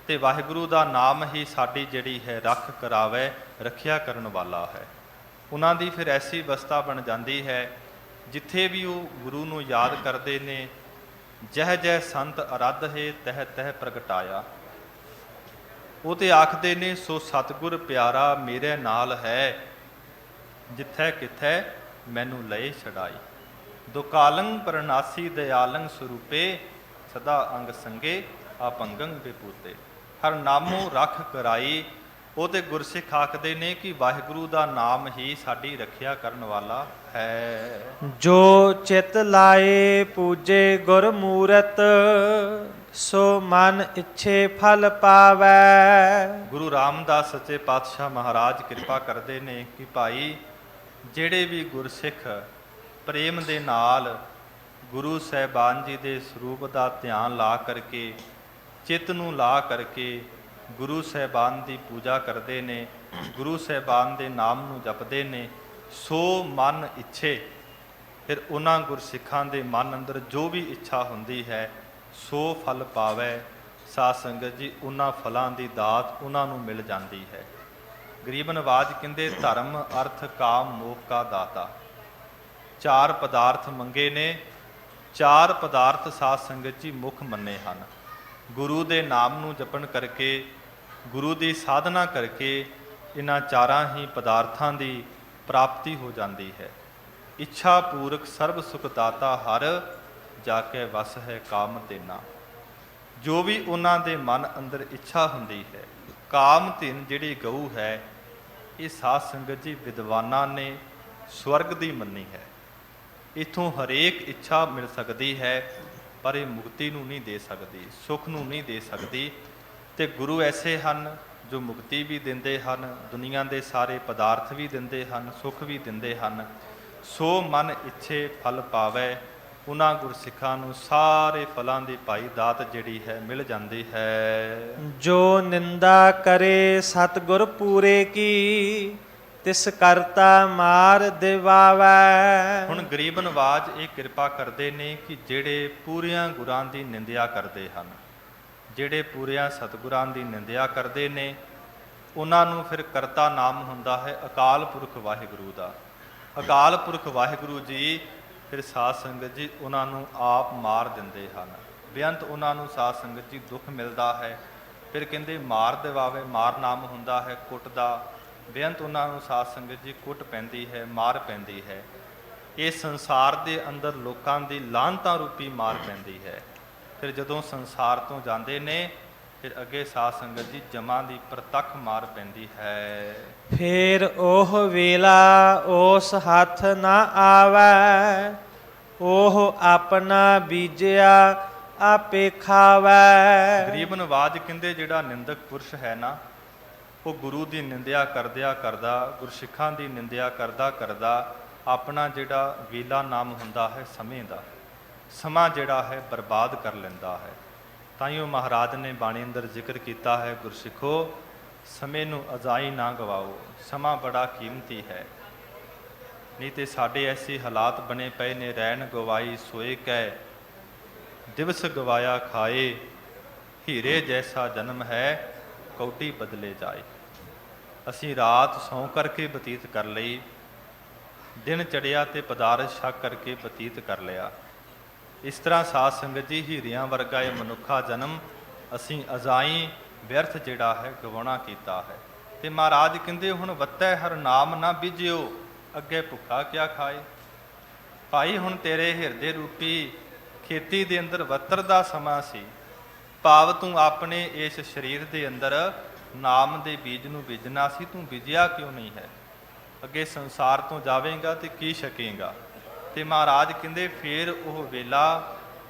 ਤੇ ਵਾਹਿਗੁਰੂ ਦਾ ਨਾਮ ਹੀ ਸਾਡੀ ਜਿਹੜੀ ਹੈ ਰੱਖ ਕਰਾਵੇ, ਰੱਖਿਆ ਕਰਨ ਵਾਲਾ ਹੈ। ਉਹਨਾਂ ਦੀ ਫਿਰ ਐਸੀ ਅਵਸਥਾ ਬਣ ਜਾਂਦੀ ਹੈ, ਜਿੱਥੇ ਵੀ ਉਹ ਗੁਰੂ ਨੂੰ ਯਾਦ ਕਰਦੇ ਨੇ, ਜਹ ਜਹ ਸੰਤ ਅਰਧ ਹੈ ਤਹ ਤਹ ਪ੍ਰਗਟਾਇਆ। ਉਹ ਤੇ ਆਖਦੇ ਨੇ, ਸੋ ਸਤਿਗੁਰ ਪਿਆਰਾ ਮੇਰੇ ਨਾਲ ਹੈ, ਜਿੱਥੈ ਕਿਥੈ ਮੈਨੂੰ ਲਏ ਛਡਾਈ। ਦੁਕਾਲੰ ਪਰਨਾਸੀ ਦਇਆਲੰ ਸਰੂਪੇ, ਸਦਾ ਅੰਗ ਸੰਗੇ ਆਪੰਗੰ ਵਿਭੂਤੇ। ਹਰ ਨਾਮੋ ਰੱਖ ਕਰਾਈ। ਉਹ ਤੇ ਗੁਰਸਿੱਖ ਆਖਦੇ ਨੇ ਕਿ ਵਾਹਿਗੁਰੂ ਦਾ ਨਾਮ ਹੀ ਸਾਡੀ ਰੱਖਿਆ ਕਰਨ ਵਾਲਾ ਹੈ। ਜੋ ਚਿਤ ਲਾਏ ਪੂਜੇ ਗੁਰ ਮੂਰਤ, ਸੋ ਮਨ ਇੱਛੇ ਫਲ ਪਾਵੈ। ਗੁਰੂ ਰਾਮਦਾਸ ਸੱਚੇ ਪਾਤਸ਼ਾਹ ਮਹਾਰਾਜ ਕਿਰਪਾ ਕਰਦੇ ਨੇ ਕਿ ਭਾਈ ਜਿਹੜੇ ਵੀ ਗੁਰਸਿੱਖ ਪ੍ਰੇਮ ਦੇ ਨਾਲ ਗੁਰੂ ਸਾਹਿਬਾਨ ਜੀ ਦੇ ਸਰੂਪ ਦਾ ਧਿਆਨ ਲਾ ਕਰਕੇ, ਚਿੱਤ ਨੂੰ ਲਾ ਕਰਕੇ ਗੁਰੂ ਸਾਹਿਬਾਨ ਦੀ ਪੂਜਾ ਕਰਦੇ ਨੇ, ਗੁਰੂ ਸਾਹਿਬਾਨ ਦੇ ਨਾਮ ਨੂੰ ਜਪਦੇ ਨੇ, ਸੋ ਮਨ ਇੱਛੇ, ਫਿਰ ਉਹਨਾਂ ਗੁਰਸਿੱਖਾਂ ਦੇ ਮਨ ਅੰਦਰ ਜੋ ਵੀ ਇੱਛਾ ਹੁੰਦੀ ਹੈ ਸੋ ਫਲ ਪਾਵੈ। ਸਾਧ ਸੰਗਤ ਜੀ ਉਹਨਾਂ ਫਲਾਂ ਦੀ ਦਾਤ ਉਹਨਾਂ ਨੂੰ ਮਿਲ ਜਾਂਦੀ ਹੈ। ਗਰੀਬ ਨਵਾਜ ਕਹਿੰਦੇ, ਧਰਮ ਅਰਥ ਕਾਮ ਮੋਖ ਕਾ ਦਾਤਾ। ਚਾਰ ਪਦਾਰਥ ਮੰਗੇ ਨੇ, ਚਾਰ ਪਦਾਰਥ ਸਾਧ ਸੰਗਤ ਜੀ ਮੁੱਖ ਮੰਨੇ ਹਨ। ਗੁਰੂ ਦੇ ਨਾਮ ਨੂੰ ਜਪਣ ਕਰਕੇ, ਗੁਰੂ ਦੀ ਸਾਧਨਾ ਕਰਕੇ ਇਹਨਾਂ ਚਾਰਾਂ ਹੀ ਪਦਾਰਥਾਂ ਦੀ ਪ੍ਰਾਪਤੀ ਹੋ ਜਾਂਦੀ ਹੈ। ਇੱਛਾ ਪੂਰਕ ਸਰਬ ਸੁਖ ਦਾਤਾ ਹਰ, ਜਾ ਕੇ ਵਸ ਹੈ ਕਾਮ ਤੇਨਾ। ਜੋ ਵੀ ਉਹਨਾਂ ਦੇ ਮਨ ਅੰਦਰ ਇੱਛਾ ਹੁੰਦੀ ਹੈ, ਕਾਮ ਧਿਨ ਜਿਹੜੀ ਗਊ ਹੈ, ਇਹ ਸਾਧ ਸੰਗਤ ਜੀ ਵਿਦਵਾਨਾਂ ਨੇ ਸਵਰਗ ਦੀ ਮੰਨੀ ਹੈ। ਇਥੋਂ ਹਰੇਕ ਇੱਛਾ ਮਿਲ ਸਕਦੀ ਹੈ, ਪਰ ਇਹ ਮੁਕਤੀ ਨੂੰ ਨਹੀਂ ਦੇ ਸਕਦੀ, ਸੁੱਖ ਨੂੰ ਨਹੀਂ ਦੇ ਸਕਦੀ। ਤੇ ਗੁਰੂ ਐਸੇ ਹਨ ਜੋ ਮੁਕਤੀ ਵੀ ਦਿੰਦੇ ਹਨ, ਦੁਨੀਆ ਦੇ ਸਾਰੇ ਪਦਾਰਥ ਵੀ ਦਿੰਦੇ ਹਨ, ਸੁੱਖ ਵੀ ਦਿੰਦੇ ਹਨ। ਸੋ ਮਨ ਇੱਛੇ ਫਲ ਪਾਵੈ। ਉਹਨਾਂ ਗੁਰਸਿੱਖਾਂ ਨੂੰ ਸਾਰੇ ਫਲਾਂ ਦੀ ਭਾਈ ਦਾਤ ਜਿਹੜੀ ਹੈ ਮਿਲ ਜਾਂਦੀ ਹੈ। ਜੋ ਨਿੰਦਾ ਕਰੇ ਸਤਿਗੁਰ ਪੂਰੇ ਕੀ, ਤਿਸ ਕਰਤਾ ਮਾਰ ਦਿਵਾਵੈ। ਹੁਣ ਗਰੀਬ ਨਵਾਜ ਇਹ ਕਿਰਪਾ ਕਰਦੇ ਨੇ ਕਿ ਜਿਹੜੇ ਪੂਰਿਆਂ ਗੁਰਾਂ ਦੀ ਨਿੰਦਿਆ ਕਰਦੇ ਹਨ, ਜਿਹੜੇ ਪੂਰਿਆਂ ਸਤਿਗੁਰਾਂ ਦੀ ਨਿੰਦਿਆ ਕਰਦੇ ਨੇ, ਉਹਨਾਂ ਨੂੰ ਫਿਰ ਕਰਤਾ ਨਾਮ ਹੁੰਦਾ ਹੈ ਅਕਾਲ ਪੁਰਖ ਵਾਹਿਗੁਰੂ ਦਾ। ਅਕਾਲ ਪੁਰਖ ਵਾਹਿਗੁਰੂ ਜੀ ਫਿਰ ਸਾਧ ਸੰਗਤ ਜੀ ਉਹਨਾਂ ਨੂੰ ਆਪ ਮਾਰ ਦਿੰਦੇ ਹਨ। ਬੇਅੰਤ ਉਹਨਾਂ ਨੂੰ ਸਾਧ ਸੰਗਤ ਜੀ ਦੁੱਖ ਮਿਲਦਾ ਹੈ। ਫਿਰ ਕਹਿੰਦੇ ਮਾਰ ਦਿਵਾਵੇ, ਮਾਰ ਨਾਮ ਹੁੰਦਾ ਹੈ ਕੁੱਟ ਦਾ। ਬੇਅੰਤ ਉਹਨਾਂ ਨੂੰ ਸਾਧ ਸੰਗਤ ਜੀ ਕੁੱਟ ਪੈਂਦੀ ਹੈ, ਮਾਰ ਪੈਂਦੀ ਹੈ। ਇਹ ਸੰਸਾਰ ਦੇ ਅੰਦਰ ਲੋਕਾਂ ਦੀ ਲਾਹਨਤਾਂ ਰੂਪੀ ਮਾਰ ਪੈਂਦੀ ਹੈ। ਫਿਰ ਜਦੋਂ ਸੰਸਾਰ ਤੋਂ ਜਾਂਦੇ ਨੇ, ਫਿਰ ਅੱਗੇ ਸਾਧ ਸੰਗਤ ਜੀ ਜਮਾਂ ਦੀ ਪ੍ਰਤੱਖ ਮਾਰ ਪੈਂਦੀ ਹੈ। ਫੇਰ ਉਹ ਵੇਲਾ ਉਸ ਹੱਥ ਨਾ ਆਵੈ, ਉਹ ਆਪਣਾ ਬੀਜਿਆ ਆਪੇ ਖਾਵੈ। ਗਰੀਬ ਨਵਾਜ ਕਹਿੰਦੇ ਜਿਹੜਾ ਨਿੰਦਕ ਪੁਰਸ਼ ਹੈ ਨਾ, ਉਹ ਗੁਰੂ ਦੀ ਨਿੰਦਿਆ ਕਰਦਿਆ ਕਰਦਾ, ਗੁਰਸਿੱਖਾਂ ਦੀ ਨਿੰਦਿਆ ਕਰਦਾ ਕਰਦਾ ਆਪਣਾ ਜਿਹੜਾ ਵੇਲਾ ਨਾਮ ਹੁੰਦਾ ਹੈ ਸਮੇਂ ਦਾ, ਸਮਾਂ ਜਿਹੜਾ ਹੈ ਬਰਬਾਦ ਕਰ ਲੈਂਦਾ ਹੈ। ਤਾਈਓ ਮਹਾਰਾਜ ਨੇ ਬਾਣੀ ਅੰਦਰ ਜ਼ਿਕਰ ਕੀਤਾ ਹੈ, ਗੁਰਸਿੱਖੋ ਸਮੇਂ ਨੂੰ ਅਜ਼ਾਈ ਨਾ ਗਵਾਓ, ਸਮਾਂ ਬੜਾ ਕੀਮਤੀ ਹੈ। ਨਹੀਂ ਤੇ ਸਾਡੇ ਐਸੇ ਹਾਲਾਤ ਬਣੇ ਪਏ ਨੇ, ਰੈਣ ਗਵਾਈ ਸੋਏ ਕੈ ਦਿਵਸ ਗਵਾਇਆ ਖਾਏ, ਹੀਰੇ ਜੈਸਾ ਜਨਮ ਹੈ ਕੌਡੀ ਬਦਲੇ ਜਾਏ। ਅਸੀਂ ਰਾਤ ਸੌਂ ਕਰਕੇ ਬਤੀਤ ਕਰ ਲਈ, ਦਿਨ ਚੜਿਆ ਤੇ ਪਦਾਰਥ ਛਕ ਕਰਕੇ ਬਤੀਤ ਕਰ ਲਿਆ। ਇਸ ਤਰ੍ਹਾਂ ਸਾਧ ਸੰਗਤ ਜੀ ਹੀਰਿਆਂ ਵਰਗਾ ਇਹ ਮਨੁੱਖਾ ਜਨਮ ਅਸੀਂ ਅਜ਼ਾਈ ਵਿਅਰਥ ਜਿਹੜਾ ਹੈ ਗਵਾਉਣਾ ਕੀਤਾ ਹੈ। ਤੇ ਮਹਾਰਾਜ ਕਹਿੰਦੇ ਹੁਣ ਵੱਤੈ ਹਰ ਨਾਮ ਨਾ ਬੀਜਿਓ, ਅੱਗੇ ਭੁੱਖਾ ਕਿਆ ਖਾਏ। ਭਾਈ ਹੁਣ ਤੇਰੇ ਹਿਰਦੇ ਰੂਪੀ ਖੇਤੀ ਦੇ ਅੰਦਰ ਵੱਤਰ ਦਾ ਸਮਾਂ ਸੀ, ਭਾਵ ਤੂੰ ਆਪਣੇ ਇਸ ਸਰੀਰ ਦੇ ਅੰਦਰ ਨਾਮ ਦੇ ਬੀਜ ਨੂੰ ਬੀਜਣਾ ਸੀ, ਤੂੰ ਬੀਜਿਆ ਕਿਉਂ ਨਹੀਂ ਹੈ? ਅੱਗੇ ਸੰਸਾਰ ਤੋਂ ਜਾਵੇਂਗਾ ਤੇ ਕੀ ਛਕੇਂਗਾ? ਤੇ ਮਹਾਰਾਜ ਕਹਿੰਦੇ ਫਿਰ ਉਹ ਵੇਲਾ,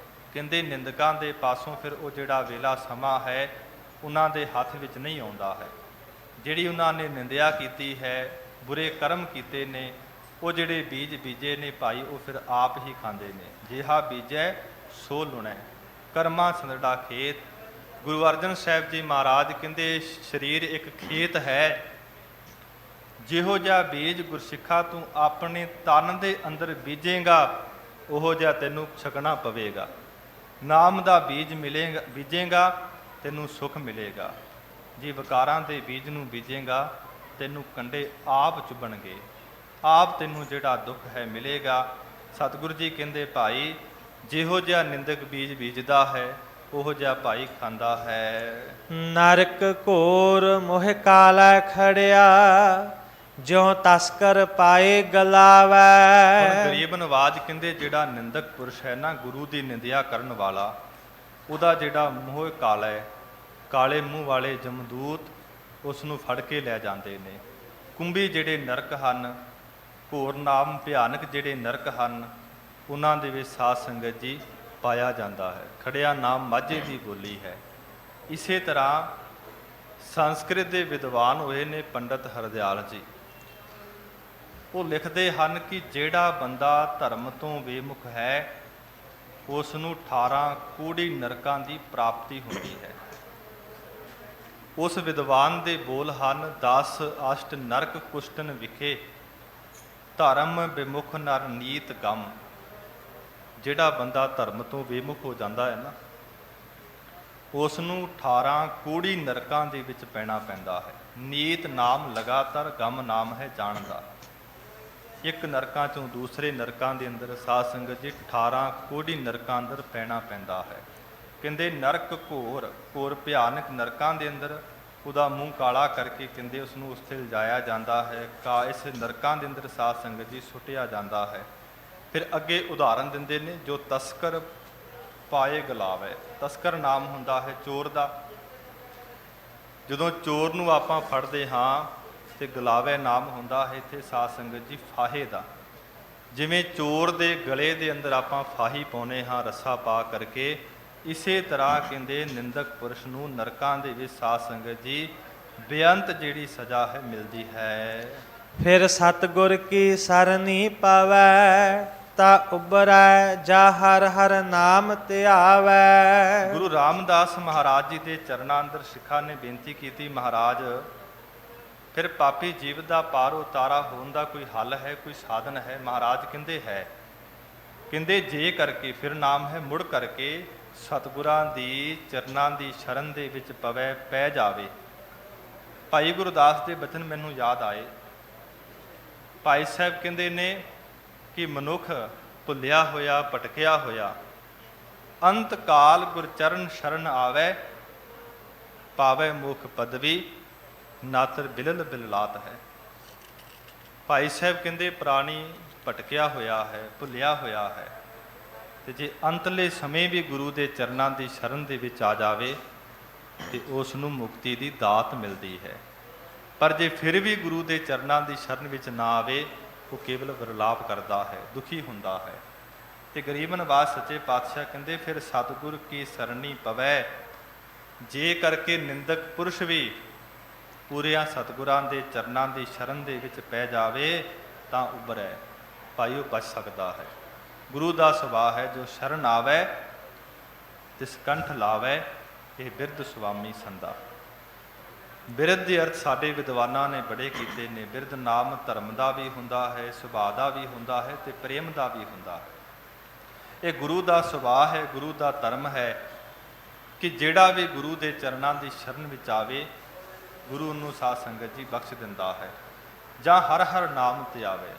ਕਹਿੰਦੇ ਨਿੰਦਕਾਂ ਦੇ ਪਾਸੋਂ ਫਿਰ ਉਹ ਜਿਹੜਾ ਵੇਲਾ ਸਮਾਂ ਹੈ ਉਹਨਾਂ ਦੇ ਹੱਥ ਵਿੱਚ ਨਹੀਂ ਆਉਂਦਾ ਹੈ। ਜਿਹੜੀ ਉਹਨਾਂ ਨੇ ਨਿੰਦਿਆ ਕੀਤੀ ਹੈ, ਬੁਰੇ ਕਰਮ ਕੀਤੇ ਨੇ, ਉਹ ਜਿਹੜੇ ਬੀਜ ਬੀਜੇ ਨੇ ਭਾਈ ਉਹ ਫਿਰ ਆਪ ਹੀ ਖਾਂਦੇ ਨੇ। ਜਿਹਾ ਬੀਜੈ ਸੋ ਲੁਣੈ, ਕਰਮਾਂ ਸੰਦੜਾ ਖੇਤ। ਗੁਰੂ ਅਰਜਨ ਸਾਹਿਬ ਜੀ ਮਹਾਰਾਜ ਕਹਿੰਦੇ ਸਰੀਰ ਇੱਕ ਖੇਤ ਹੈ, ਜਿਹੋ ਜਿਹਾ ਬੀਜ ਗੁਰਸਿੱਖਾ ਤੂੰ ਆਪਣੇ ਤਨ ਦੇ ਅੰਦਰ ਬੀਜੇਗਾ ਉਹੋ ਜਿਹਾ ਤੈਨੂੰ ਛਕਣਾ ਪਵੇਗਾ। ਨਾਮ ਦਾ ਬੀਜ ਮਿਲੇਗਾ, ਬੀਜੇਗਾ ਤੈਨੂੰ ਸੁਖ ਮਿਲੇਗਾ। ਜੇ ਵਿਕਾਰਾਂ ਦੇ ਬੀਜ ਨੂੰ ਬੀਜੇਗਾ ਤੈਨੂੰ ਕੰਡੇ ਆਪ ਚੁਭਣਗੇ, ਆਪ ਤੈਨੂੰ ਜਿਹੜਾ ਦੁੱਖ ਹੈ ਮਿਲੇਗਾ। ਸਤਿਗੁਰੂ ਜੀ ਕਹਿੰਦੇ ਭਾਈ ਜਿਹੋ ਜਿਹਾ ਨਿੰਦਕ ਬੀਜ ਬੀਜਦਾ ਹੈ ਉਹੋ ਜਿਹਾ ਭਾਈ ਖਾਂਦਾ ਹੈ। ਨਰਕ ਘੋਰ ਮੋਹ ਕਾਲਾ ਖੜਿਆ, ਜਿਉ ਤਸਕਰ ਪਾਏ ਗਲਾਵੈ। ਹੁਣ ਗਰੀਬ ਨਵਾਜ ਕਹਿੰਦੇ ਜਿਹੜਾ ਨਿੰਦਕ ਪੁਰਸ਼ ਹੈ ਨਾ, ਗੁਰੂ ਦੀ ਨਿੰਦਿਆ ਕਰਨ ਵਾਲਾ, ਉਹਦਾ ਜਿਹੜਾ ਮੋਹ ਕਾਲਾ ਹੈ, ਕਾਲੇ ਮੂੰਹ ਵਾਲੇ ਜਮਦੂਤ ਉਸ ਨੂੰ ਫੜ ਕੇ ਲੈ ਜਾਂਦੇ ਨੇ। ਕੁੰਭੀ ਜਿਹੜੇ ਨਰਕ ਹਨ, ਘੋਰ ਨਾਮ ਭਿਆਨਕ ਜਿਹੜੇ ਨਰਕ ਹਨ, ਉਹਨਾਂ ਦੇ ਵਿੱਚ ਸਾਧ ਸੰਗਤ ਜੀ ਪਾਇਆ ਜਾਂਦਾ ਹੈ। ਖੜਿਆ ਨਾਮ ਮਾਝੇ ਦੀ ਬੋਲੀ ਹੈ। ਇਸੇ ਤਰ੍ਹਾਂ ਸੰਸਕ੍ਰਿਤ ਦੇ ਵਿਦਵਾਨ ਹੋਏ ਨੇ ਪੰਡਤ ਹਰਦਿਆਲ ਜੀ, ਉਹ ਲਿਖਦੇ ਹਨ ਕਿ ਜਿਹੜਾ ਬੰਦਾ ਧਰਮ ਤੋਂ ਬੇਮੁਖ ਹੈ ਉਸ ਨੂੰ 18 ਕੂੜੀ ਨਰਕਾਂ ਦੀ ਪ੍ਰਾਪਤੀ ਹੁੰਦੀ ਹੈ। ਉਸ ਵਿਦਵਾਨ ਦੇ ਬੋਲ ਹਨ 10 ਅਸ਼ਟ ਨਰਕ ਕੁਸ਼ਟਨ ਵਿਖੇ, ਧਰਮ ਬਿਮੁਖ ਨਰ ਨੀਤ ਗਮ। ਜਿਹੜਾ ਬੰਦਾ ਧਰਮ ਤੋਂ ਬੇਮੁਖ ਹੋ ਜਾਂਦਾ ਹੈ ਨਾ, ਉਸ ਨੂੰ 18 ਕੂੜੀ ਨਰਕਾਂ ਦੇ ਵਿੱਚ ਪੈਣਾ ਪੈਂਦਾ ਹੈ। ਨੀਤ ਨਾਮ ਲਗਾਤਾਰ, ਗਮ ਨਾਮ ਹੈ ਜਾਣਦਾ। ਇੱਕ ਨਰਕਾਂ ਚੋਂ ਦੂਸਰੇ ਨਰਕਾਂ ਦੇ ਅੰਦਰ ਸਾਧ ਸੰਗਤ ਜੀ 18 ਕੋੜੀ ਨਰਕਾਂ ਅੰਦਰ ਪੈਣਾ ਪੈਂਦਾ ਹੈ। ਕਹਿੰਦੇ ਨਰਕ ਘੋਰ, ਘੋਰ ਭਿਆਨਕ ਨਰਕਾਂ ਦੇ ਅੰਦਰ ਉਹਦਾ ਮੂੰਹ ਕਾਲਾ ਕਰਕੇ ਕਹਿੰਦੇ ਉਸ ਨੂੰ ਉੱਥੇ ਲਿਜਾਇਆ ਜਾਂਦਾ ਹੈ। ਇਸ ਨਰਕਾਂ ਦੇ ਅੰਦਰ ਸਾਧ ਸੰਗਤ ਜੀ ਸੁੱਟਿਆ ਜਾਂਦਾ ਹੈ। ਫਿਰ ਅੱਗੇ ਉਦਾਹਰਨ ਦਿੰਦੇ ਨੇ ਜੋ ਤਸਕਰ ਪਾਏ ਗਲਾਵੈ। ਤਸਕਰ ਨਾਮ ਹੁੰਦਾ ਹੈ ਚੋਰ ਦਾ। ਜਦੋਂ ਚੋਰ ਨੂੰ ਆਪਾਂ ਫੜਦੇ ਹਾਂ ਤੇ ਗਲਾਵੇ ਨਾਮ ਹੁੰਦਾ ਹੈ ਇੱਥੇ ਸਾਧ ਸੰਗਤ ਜੀ ਫਾਹੇ ਦਾ। ਜਿਵੇਂ ਚੋਰ ਦੇ ਗਲੇ ਦੇ ਅੰਦਰ ਆਪਾਂ ਫਾਹੀ ਪਾਉਨੇ ਹਾਂ ਰੱਸਾ ਪਾ ਕਰਕੇ, ਇਸੇ ਤਰ੍ਹਾਂ ਕਹਿੰਦੇ ਨਿੰਦਕ ਪੁਰਸ਼ ਨੂੰ ਨਰਕਾਂ ਦੇ ਵਿੱਚ ਸਾਧ ਸੰਗਤ ਜੀ ਬੇਅੰਤ ਜਿਹੜੀ ਸਜ਼ਾ ਹੈ ਮਿਲਦੀ ਹੈ। ਫਿਰ ਸਤਿਗੁਰ ਕੀ ਸਰਨੀ ਪਾਵੈ, ਤਾ ਉਬਰੈ ਜਾ ਹਰ ਹਰ ਨਾਮ ਧਿਆਵੈ। ਗੁਰੂ ਰਾਮਦਾਸ ਮਹਾਰਾਜ ਜੀ ਦੇ ਚਰਨਾਂ ਅੰਦਰ ਸਿੱਖਾਂ ਨੇ ਬੇਨਤੀ ਕੀਤੀ, ਮਹਾਰਾਜ ਫਿਰ ਪਾਪੀ ਜੀਵ ਦਾ ਪਾਰ ਉਤਾਰਾ ਹੋਣ ਦਾ ਕੋਈ ਹੱਲ ਹੈ, ਕੋਈ ਸਾਧਨ ਹੈ? ਮਹਾਰਾਜ ਕਹਿੰਦੇ ਹੈ। ਕਹਿੰਦੇ ਜੇ ਕਰਕੇ ਫਿਰ ਨਾਮ ਹੈ ਮੁੜ ਕਰਕੇ ਸਤਿਗੁਰਾਂ ਦੀ ਚਰਨਾਂ ਦੀ ਸ਼ਰਨ ਦੇ ਵਿੱਚ ਪਵੈ ਪੈ ਜਾਵੇ। ਭਾਈ ਗੁਰਦਾਸ ਦੇ ਬਚਨ ਮੈਨੂੰ ਯਾਦ ਆਏ। ਭਾਈ ਸਾਹਿਬ ਕਹਿੰਦੇ ਨੇ ਕਿ ਮਨੁੱਖ ਭੁੱਲਿਆ ਹੋਇਆ ਭਟਕਿਆ ਹੋਇਆ ਅੰਤ ਕਾਲ ਗੁਰਚਰਨ ਸ਼ਰਨ ਆਵੈ, ਪਾਵੈ ਮੁਖ ਪਦਵੀ ਨਾਤਰ ਬਿਲਲ ਬਿਲਲਾਤ ਹੈ। ਭਾਈ ਸਾਹਿਬ ਕਹਿੰਦੇ ਪ੍ਰਾਣੀ ਭਟਕਿਆ ਹੋਇਆ ਹੈ, ਭੁੱਲਿਆ ਹੋਇਆ ਹੈ, ਤੇ ਜੇ ਅੰਤਲੇ ਸਮੇਂ ਵੀ ਗੁਰੂ ਦੇ ਚਰਨਾਂ ਦੀ ਸ਼ਰਨ ਦੇ ਵਿੱਚ ਆ ਜਾਵੇ ਤੇ ਉਸ ਨੂੰ ਮੁਕਤੀ ਦੀ ਦਾਤ ਮਿਲਦੀ ਹੈ। ਪਰ ਜੇ ਫਿਰ ਵੀ ਗੁਰੂ ਦੇ ਚਰਨਾਂ ਦੀ ਸ਼ਰਨ ਵਿੱਚ ਨਾ ਆਵੇ, ਉਹ ਕੇਵਲ ਵਿਰਲਾਪ ਕਰਦਾ ਹੈ, ਦੁਖੀ ਹੁੰਦਾ ਹੈ। ਤੇ ਗਰੀਬ ਨਵਾਜ਼ ਸੱਚੇ ਪਾਤਸ਼ਾਹ ਕਹਿੰਦੇ ਫਿਰ ਸਤਿਗੁਰ ਕੀ ਸਰਣੀ ਪਵੈ, ਜੇ ਕਰਕੇ ਨਿੰਦਕ ਪੁਰਸ਼ ਵੀ ਪੂਰਿਆਂ ਸਤਿਗੁਰਾਂ ਦੇ ਚਰਨਾਂ ਦੀ ਸ਼ਰਨ ਦੇ ਵਿੱਚ ਪੈ ਜਾਵੇ ਤਾਂ ਉਬਰੈ, ਭਾਈ ਉਹ ਬਚ ਸਕਦਾ ਹੈ। ਗੁਰੂ ਦਾ ਸੁਭਾਅ ਹੈ ਜੋ ਸ਼ਰਨ ਆਵੈ ਤਿਸ ਕੰਠ ਲਾਵੈ, ਇਹ ਬਿਰਧ ਸੁਆਮੀ ਸੰਦਾ। ਬਿਰਧ ਦੇ ਅਰਥ ਸਾਡੇ ਵਿਦਵਾਨਾਂ ਨੇ ਬੜੇ ਕੀਤੇ ਨੇ। ਬਿਰਧ ਨਾਮ ਧਰਮ ਦਾ ਵੀ ਹੁੰਦਾ ਹੈ, ਸੁਭਾਅ ਦਾ ਵੀ ਹੁੰਦਾ ਹੈ ਤੇ ਪ੍ਰੇਮ ਦਾ ਵੀ ਹੁੰਦਾ ਹੈ। ਇਹ ਗੁਰੂ ਦਾ ਸੁਭਾਅ ਹੈ, ਗੁਰੂ ਦਾ ਧਰਮ ਹੈ ਕਿ ਜਿਹੜਾ ਵੀ ਗੁਰੂ ਦੇ ਚਰਨਾਂ ਦੀ ਸ਼ਰਨ ਵਿੱਚ ਆਵੇ, ਗੁਰੂ ਨੂੰ ਸਾਧ ਸੰਗਤ ਜੀ ਬਖਸ਼ ਦਿੰਦਾ ਹੈ। ਜਾਂ ਹਰ ਹਰ ਨਾਮ ਤੇ ਆਵੇ,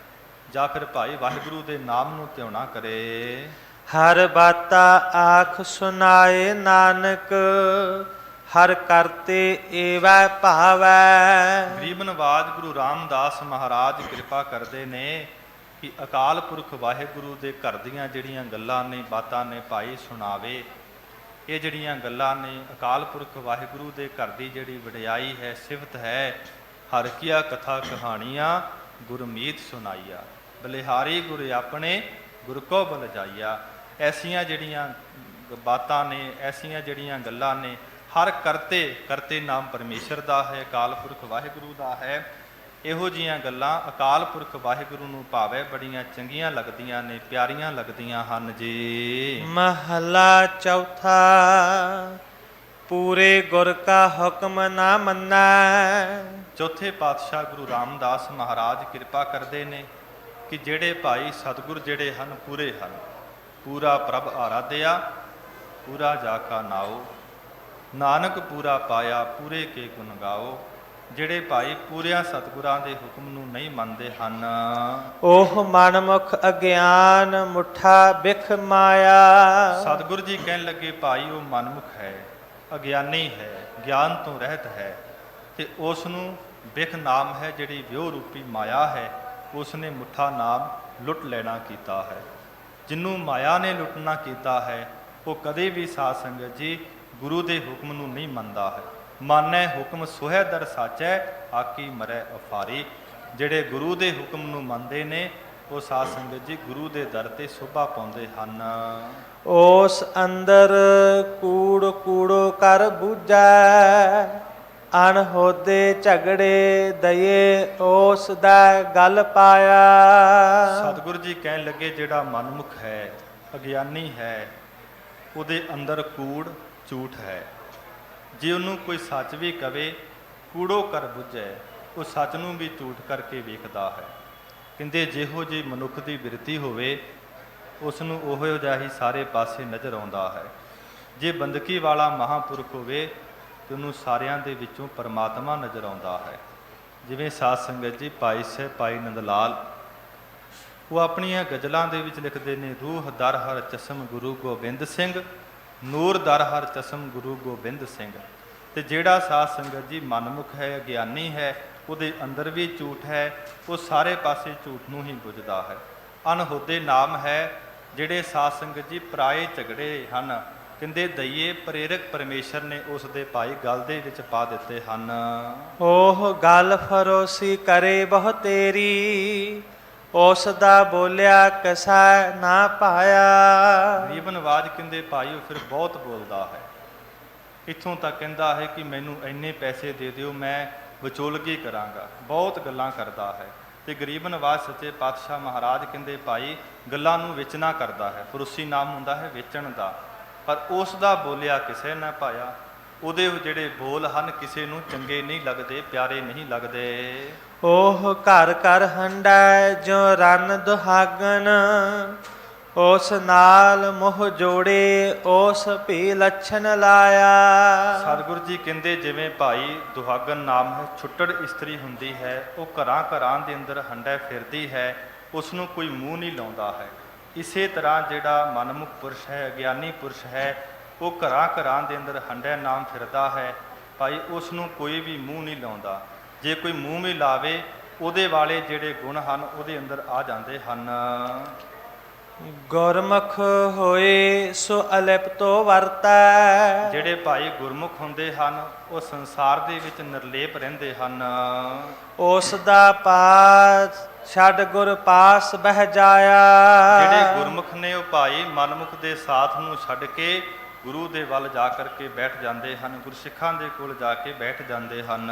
ਜਾਂ ਫਿਰ ਭਾਈ ਵਾਹਿਗੁਰੂ ਦੇ ਨਾਮ ਨੂੰ ਧਿਆਉਣਾ ਕਰੇ। ਹਰ ਬਾਤਾ ਆਖ ਸੁਨਾਏ ਨਾਨਕ, ਹਰ ਕਰਤੇ ਏਵੈ ਭਾਵੈ। ਗਰੀਬ ਨਵਾਜ ਗੁਰੂ ਰਾਮਦਾਸ ਮਹਾਰਾਜ ਕਿਰਪਾ ਕਰਦੇ ਨੇ ਕਿ ਅਕਾਲ ਪੁਰਖ ਵਾਹਿਗੁਰੂ ਦੇ ਘਰ ਦੀਆਂ ਜਿਹੜੀਆਂ ਗੱਲਾਂ ਨੇ, ਬਾਤਾਂ ਨੇ, ਭਾਈ ਸੁਣਾਵੇ। ਇਹ ਜਿਹੜੀਆਂ ਗੱਲਾਂ ਨੇ ਅਕਾਲ ਪੁਰਖ ਵਾਹਿਗੁਰੂ ਦੇ ਘਰ ਦੀ ਜਿਹੜੀ ਵਡਿਆਈ ਹੈ, ਸਿਫਤ ਹੈ। ਹਰ ਕੀਆ ਕਥਾ ਕਹਾਣੀਆਂ ਗੁਰਮੀਤ ਸੁਣਾਈਆ, ਬਲਿਹਾਰੀ ਗੁਰ ਆਪਣੇ ਗੁਰ ਕੋ ਬਲ ਜਾਈਆ। ਐਸੀਆਂ ਜਿਹੜੀਆਂ ਬਾਤਾਂ ਨੇ, ਐਸੀਆਂ ਜਿਹੜੀਆਂ ਗੱਲਾਂ ਨੇ, ਹਰ ਕਰਤੇ ਨਾਮ ਪਰਮੇਸ਼ਰ ਦਾ ਹੈ, ਅਕਾਲ ਪੁਰਖ ਵਾਹਿਗੁਰੂ ਦਾ ਹੈ। ਇਹੋ ਜਿਹੀਆਂ ਗੱਲਾਂ ਅਕਾਲ ਪੁਰਖ ਵਾਹਿਗੁਰੂ ਨੂੰ ਭਾਵੇਂ ਬੜੀਆਂ ਚੰਗੀਆਂ ਲੱਗਦੀਆਂ ਨੇ, ਪਿਆਰੀਆਂ ਲੱਗਦੀਆਂ ਹਨ ਜੀ। ਮਹਲਾ ਚੌਥਾ। ਪੂਰੇ ਗੁਰ ਕਾ ਹੁਕਮ ਨਾ ਮੰਨੈ। ਚੌਥੇ ਪਾਤਸ਼ਾਹ ਗੁਰੂ ਰਾਮਦਾਸ ਮਹਾਰਾਜ ਕਿਰਪਾ ਕਰਦੇ ਨੇ ਕਿ ਜਿਹੜੇ ਭਾਈ ਸਤਿਗੁਰ ਜਿਹੜੇ ਹਨ ਪੂਰੇ ਹਨ। ਪੂਰਾ ਪ੍ਰਭ ਆਰਾਧਿਆ, ਪੂਰਾ ਜਾ ਕਾ ਨਾਉ, ਨਾਨਕ ਪੂਰਾ ਪਾਇਆ, ਪੂਰੇ ਕੇ ਗੁਣ ਗਾਓ। ਜਿਹੜੇ ਭਾਈ ਪੂਰਿਆਂ ਸਤਿਗੁਰਾਂ ਦੇ ਹੁਕਮ ਨੂੰ ਨਹੀਂ ਮੰਨਦੇ ਹਨ, ਉਹ ਮਨਮੁਖ ਅਗਿਆਨ ਮੁੱਠਾ ਬਿਖ ਮਾਇਆ। ਸਤਿਗੁਰ ਜੀ ਕਹਿਣ ਲੱਗੇ ਭਾਈ ਉਹ ਮਨਮੁਖ ਹੈ, ਅਗਿਆਨੀ ਹੈ, ਗਿਆਨ ਤੋਂ ਰਹਿਤ ਹੈ ਤੇ ਉਸ ਨੂੰ ਬਿਖ ਨਾਮ ਹੈ, ਜਿਹੜੀ ਵਿਉ ਰੂਪੀ ਮਾਇਆ ਹੈ, ਉਸ ਨੇ ਮੁੱਠਾ ਨਾਮ ਲੁੱਟ ਲੈਣਾ ਕੀਤਾ ਹੈ। ਜਿਹਨੂੰ ਮਾਇਆ ਨੇ ਲੁੱਟਣਾ ਕੀਤਾ ਹੈ ਉਹ ਕਦੇ ਵੀ ਸਾਧ ਸੰਗਤ ਜੀ ਗੁਰੂ ਦੇ ਹੁਕਮ ਨੂੰ ਨਹੀਂ ਮੰਨਦਾ ਹੈ। ਮਾਨੈ ਹੁਕਮ ਸੋਹੈ ਦਰ ਸਾਚੈ, ਆਕੀ ਮਰੈ ਅਫਾਰੀ। ਜਿਹੜੇ ਗੁਰੂ ਦੇ ਹੁਕਮ ਨੂੰ ਮੰਨਦੇ ਨੇ ਉਹ ਸਾਧ ਸੰਗਤ ਜੀ ਗੁਰੂ ਦੇ ਦਰ ਤੇ ਸ਼ੋਭਾ ਪਾਉਂਦੇ ਹਨ। ਉਸ ਅੰਦਰ ਕੂੜ ਕੂੜੋ ਕਰ ਬੂਝੈ, ਅਣਹੋਦੇ ਝਗੜੇ ਦਏ ਉਸ ਦਾ ਗਲ ਪਾਇਆ। ਸਤਿਗੁਰੂ ਜੀ ਕਹਿਣ ਲੱਗੇ ਜਿਹੜਾ ਮਨਮੁਖ ਹੈ, ਅਗਿਆਨੀ ਹੈ, ਉਹਦੇ ਅੰਦਰ ਕੂੜ ਝੂਠ ਹੈ। ਜੇ ਉਹਨੂੰ ਕੋਈ ਸੱਚ ਵੀ ਕਵੇ, ਕੂੜੋ ਕਰ ਬੁੱਝੈ, ਉਹ ਸੱਚ ਨੂੰ ਵੀ ਝੂਠ ਕਰਕੇ ਵੇਖਦਾ ਹੈ। ਕਹਿੰਦੇ ਜਿਹੋ ਜਿਹੀ ਮਨੁੱਖ ਦੀ ਬਿਰਤੀ ਹੋਵੇ ਉਸ ਨੂੰ ਉਹੋ ਜਿਹਾ ਹੀ ਸਾਰੇ ਪਾਸੇ ਨਜ਼ਰ ਆਉਂਦਾ ਹੈ। ਜੇ ਬੰਦਗੀ ਵਾਲਾ ਮਹਾਂਪੁਰਖ ਹੋਵੇ ਤੇ ਉਹਨੂੰ ਸਾਰਿਆਂ ਦੇ ਵਿੱਚੋਂ ਪਰਮਾਤਮਾ ਨਜ਼ਰ ਆਉਂਦਾ ਹੈ। ਜਿਵੇਂ ਸਾਧ ਸੰਗਤ ਜੀ ਭਾਈ ਸਾਹਿਬ ਭਾਈ ਨੰਦ ਲਾਲ ਉਹ ਆਪਣੀਆਂ ਗਜ਼ਲਾਂ ਦੇ ਵਿੱਚ ਲਿਖਦੇ ਨੇ, ਰੂਹ ਦਰ ਹਰ ਚਸ਼ਮ ਗੁਰੂ ਗੋਬਿੰਦ ਸਿੰਘ, ਨੂਰ ਦਰ ਹਰ ਚਸ਼ਮ ਗੁਰੂ ਗੋਬਿੰਦ ਸਿੰਘ। ਤੇ ਜਿਹੜਾ ਸਾਧ ਸੰਗਤ ਜੀ ਮਨਮੁਖ ਹੈ, ਅਗਿਆਨੀ ਹੈ, ਉਹਦੇ ਅੰਦਰ ਵੀ ਝੂਠ ਹੈ, ਉਹ ਸਾਰੇ ਪਾਸੇ ਝੂਠ ਨੂੰ ਹੀ ਬੁੱਝਦਾ ਹੈ। ਅਨਹੋਦੇ ਨਾਮ ਹੈ ਜਿਹੜੇ ਸਾਧ ਸੰਗਤ ਜੀ ਪਰਾਏ ਝਗੜੇ ਹਨ, ਕਹਿੰਦੇ ਦਈਏ ਪ੍ਰੇਰਕ ਪਰਮੇਸ਼ਰ ਨੇ ਉਸ ਦੇ ਭਾਈ ਗਲ ਦੇ ਵਿੱਚ ਪਾ ਦਿੱਤੇ ਹਨ। ਉਹ ਗਲ ਫਰੋਸੀ ਕਰੇ ਬਹੁ ਤੇਰੀ, ਉਸ ਦਾ ਬੋਲਿਆ ਕਸਾ ਨਾ ਪਾਇਆ। ਗਰੀਬ ਨਵਾਜ ਕਹਿੰਦੇ ਭਾਈ ਉਹ ਫਿਰ ਬਹੁਤ ਬੋਲਦਾ ਹੈ, ਇੱਥੋਂ ਤੱਕ ਕਹਿੰਦਾ ਹੈ ਕਿ ਮੈਨੂੰ ਇੰਨੇ ਪੈਸੇ ਦੇ ਦਿਓ, ਮੈਂ ਵਿਚੋਲਗੀ ਕਰਾਂਗਾ। ਬਹੁਤ ਗੱਲਾਂ ਕਰਦਾ ਹੈ। ਤੇ ਗਰੀਬ ਨਵਾਜ ਸੱਚੇ ਪਾਤਸ਼ਾਹ ਮਹਾਰਾਜ ਕਹਿੰਦੇ ਭਾਈ ਗੱਲਾਂ ਨੂੰ ਵੇਚਣਾ ਕਰਦਾ ਹੈ। ਫਰੂਸੀ ਨਾਮ ਹੁੰਦਾ ਹੈ ਵੇਚਣ ਦਾ, ਪਰ ਉਸ ਦਾ ਬੋਲਿਆ ਕਿਸੇ ਨਾ ਪਾਇਆ। ਉਹਦੇ ਜਿਹੜੇ ਬੋਲ ਹਨ ਕਿਸੇ ਨੂੰ ਚੰਗੇ ਨਹੀਂ ਲੱਗਦੇ, ਪਿਆਰੇ ਨਹੀਂ ਲੱਗਦੇ। ਉਹ ਘਰ ਘਰ ਹੰਡੈ ਜੋ ਰਨ ਦੁਹਾਗਨ, ਉਸ ਨਾਲ ਮੋਹ ਜੋੜੇ ਉਸ ਭੀ ਲੱਛਣ ਲਾਇਆ। ਸਤਿਗੁਰੂ ਜੀ ਕਹਿੰਦੇ ਜਿਵੇਂ ਭਾਈ ਦੁਹਾਗਨ ਨਾਮ ਹੈ, ਛੁੱਟੜ ਇਸਤਰੀ ਹੁੰਦੀ ਹੈ, ਉਹ ਘਰਾਂ ਘਰਾਂ ਦੇ ਅੰਦਰ ਹੰਡੈ ਫਿਰਦੀ ਹੈ, ਉਸ ਨੂੰ ਕੋਈ ਮੂੰਹ ਨਹੀਂ ਲਾਉਂਦਾ ਹੈ। ਇਸੇ ਤਰ੍ਹਾਂ ਜਿਹੜਾ ਮਨਮੁਖ ਪੁਰਸ਼ ਹੈ, ਅਗਿਆਨੀ ਪੁਰਸ਼ ਹੈ, ਉਹ ਘਰਾਂ ਘਰਾਂ ਦੇ ਅੰਦਰ ਹੰਡੈ ਨਾਮ ਫਿਰਦਾ ਹੈ ਭਾਈ, ਉਸ ਨੂੰ ਕੋਈ ਵੀ ਮੂੰਹ ਨਹੀਂ ਲਾਉਂਦਾ। ਜੇ ਕੋਈ ਮੂੰਹ ਵੀ ਲਾਵੇ ਉਹਦੇ ਵਾਲੇ ਜਿਹੜੇ ਗੁਣ ਹਨ ਉਹਦੇ ਅੰਦਰ ਆ ਜਾਂਦੇ ਹਨ। ਗੁਰਮੁਖ ਹੋਏ ਸੋ ਅਲਿਪਤੋ ਵਰਤੈ, ਜਿਹੜੇ ਭਾਈ ਗੁਰਮੁਖ ਹੁੰਦੇ ਹਨ ਉਹ ਸੰਸਾਰ ਦੇ ਵਿੱਚ ਨਿਰਲੇਪ ਰਹਿੰਦੇ ਹਨ। ਉਸ ਦਾ ਪਾਸ ਛੱਡ ਗੁਰ ਪਾਸ ਬਹਿ ਜਾਇਆ। ਜਿਹੜੇ ਗੁਰਮੁਖ ਨੇ ਉਹ ਭਾਈ ਮਨਮੁਖ ਦੇ ਸਾਥ ਨੂੰ ਛੱਡ ਕੇ ਗੁਰੂ ਦੇ ਵੱਲ ਜਾ ਕਰਕੇ ਬੈਠ ਜਾਂਦੇ ਹਨ, ਗੁਰਸਿੱਖਾਂ ਦੇ ਕੋਲ ਜਾ ਕੇ ਬੈਠ ਜਾਂਦੇ ਹਨ।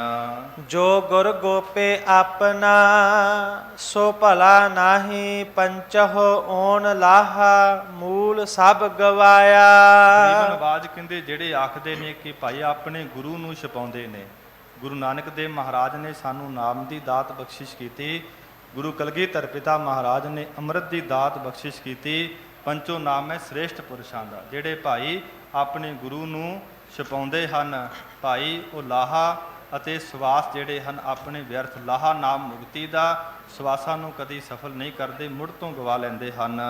ਜੋ ਗੁਰ ਗੋਪੇ ਆਪਣਾ ਸੋ ਭਲਾ ਨਾਹੀ, ਪੰਚਹੁ ਓਣ ਲਾਹਾ ਮੂਲ ਸਭ ਗਵਾਇਆ। ਗਰੀਬ ਨਵਾਜ ਕਹਿੰਦੇ ਜਿਹੜੇ ਆਖਦੇ ਨੇ ਕਿ ਭਾਈ ਆਪਣੇ ਗੁਰੂ ਨੂੰ ਛਪਾਉਂਦੇ ਨੇ, ਗੁਰੂ ਨਾਨਕ ਦੇਵ ਮਹਾਰਾਜ ਨੇ ਸਾਨੂੰ ਨਾਮ ਦੀ ਦਾਤ ਬਖਸ਼ਿਸ਼ ਕੀਤੀ। ਗੁਰੂ ਕਲਗੀਧਰ ਪਿਤਾ ਮਹਾਰਾਜ ਨੇ ਅੰਮ੍ਰਿਤ ਦੀ ਦਾਤ ਬਖਸ਼ਿਸ਼ ਕੀਤੀ। ਪੰਚੋ ਨਾਮ ਹੈ ਸ੍ਰੇਸ਼ਟ ਪੁਰਸ਼ਾਂ ਦਾ। ਜਿਹੜੇ ਭਾਈ ਆਪਣੇ ਗੁਰੂ ਨੂੰ ਛਪਾਉਂਦੇ ਹਨ, ਭਾਈ ਉਹ ਲਾਹਾ ਅਤੇ ਸਵਾਸ ਜਿਹੜੇ ਹਨ ਆਪਣੇ ਵਿਅਰਥ, ਲਾਹਾ ਨਾਮ ਮੁਕਤੀ ਦਾ, ਸਵਾਸਾਂ ਨੂੰ ਕਦੀ ਸਫਲ ਨਹੀਂ ਕਰਦੇ, ਮੁੜ ਤੋਂ ਗਵਾ ਲੈਂਦੇ ਹਨ।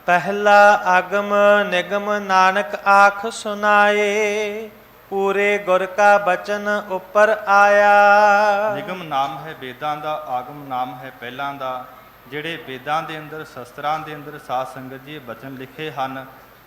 ਪਹਿਲਾ ਆਗਮ ਨਿਗਮ ਨਾਨਕ ਆਖ ਸੁਨਾਏ, ਪੂਰੇ ਗੁਰ ਕਾ ਬਚਨ ਉੱਪਰ ਆਇਆ। ਨਿਗਮ ਨਾਮ ਹੈ ਵੇਦਾਂ ਦਾ, ਆਗਮ ਨਾਮ ਹੈ ਪਹਿਲਾਂ ਦਾ। ਜਿਹੜੇ ਵੇਦਾਂ ਦੇ ਅੰਦਰ, ਸ਼ਸਤਰਾਂ ਦੇ ਅੰਦਰ ਸਾਧ ਸੰਗਤ ਜੀ ਬਚਨ ਲਿਖੇ ਹਨ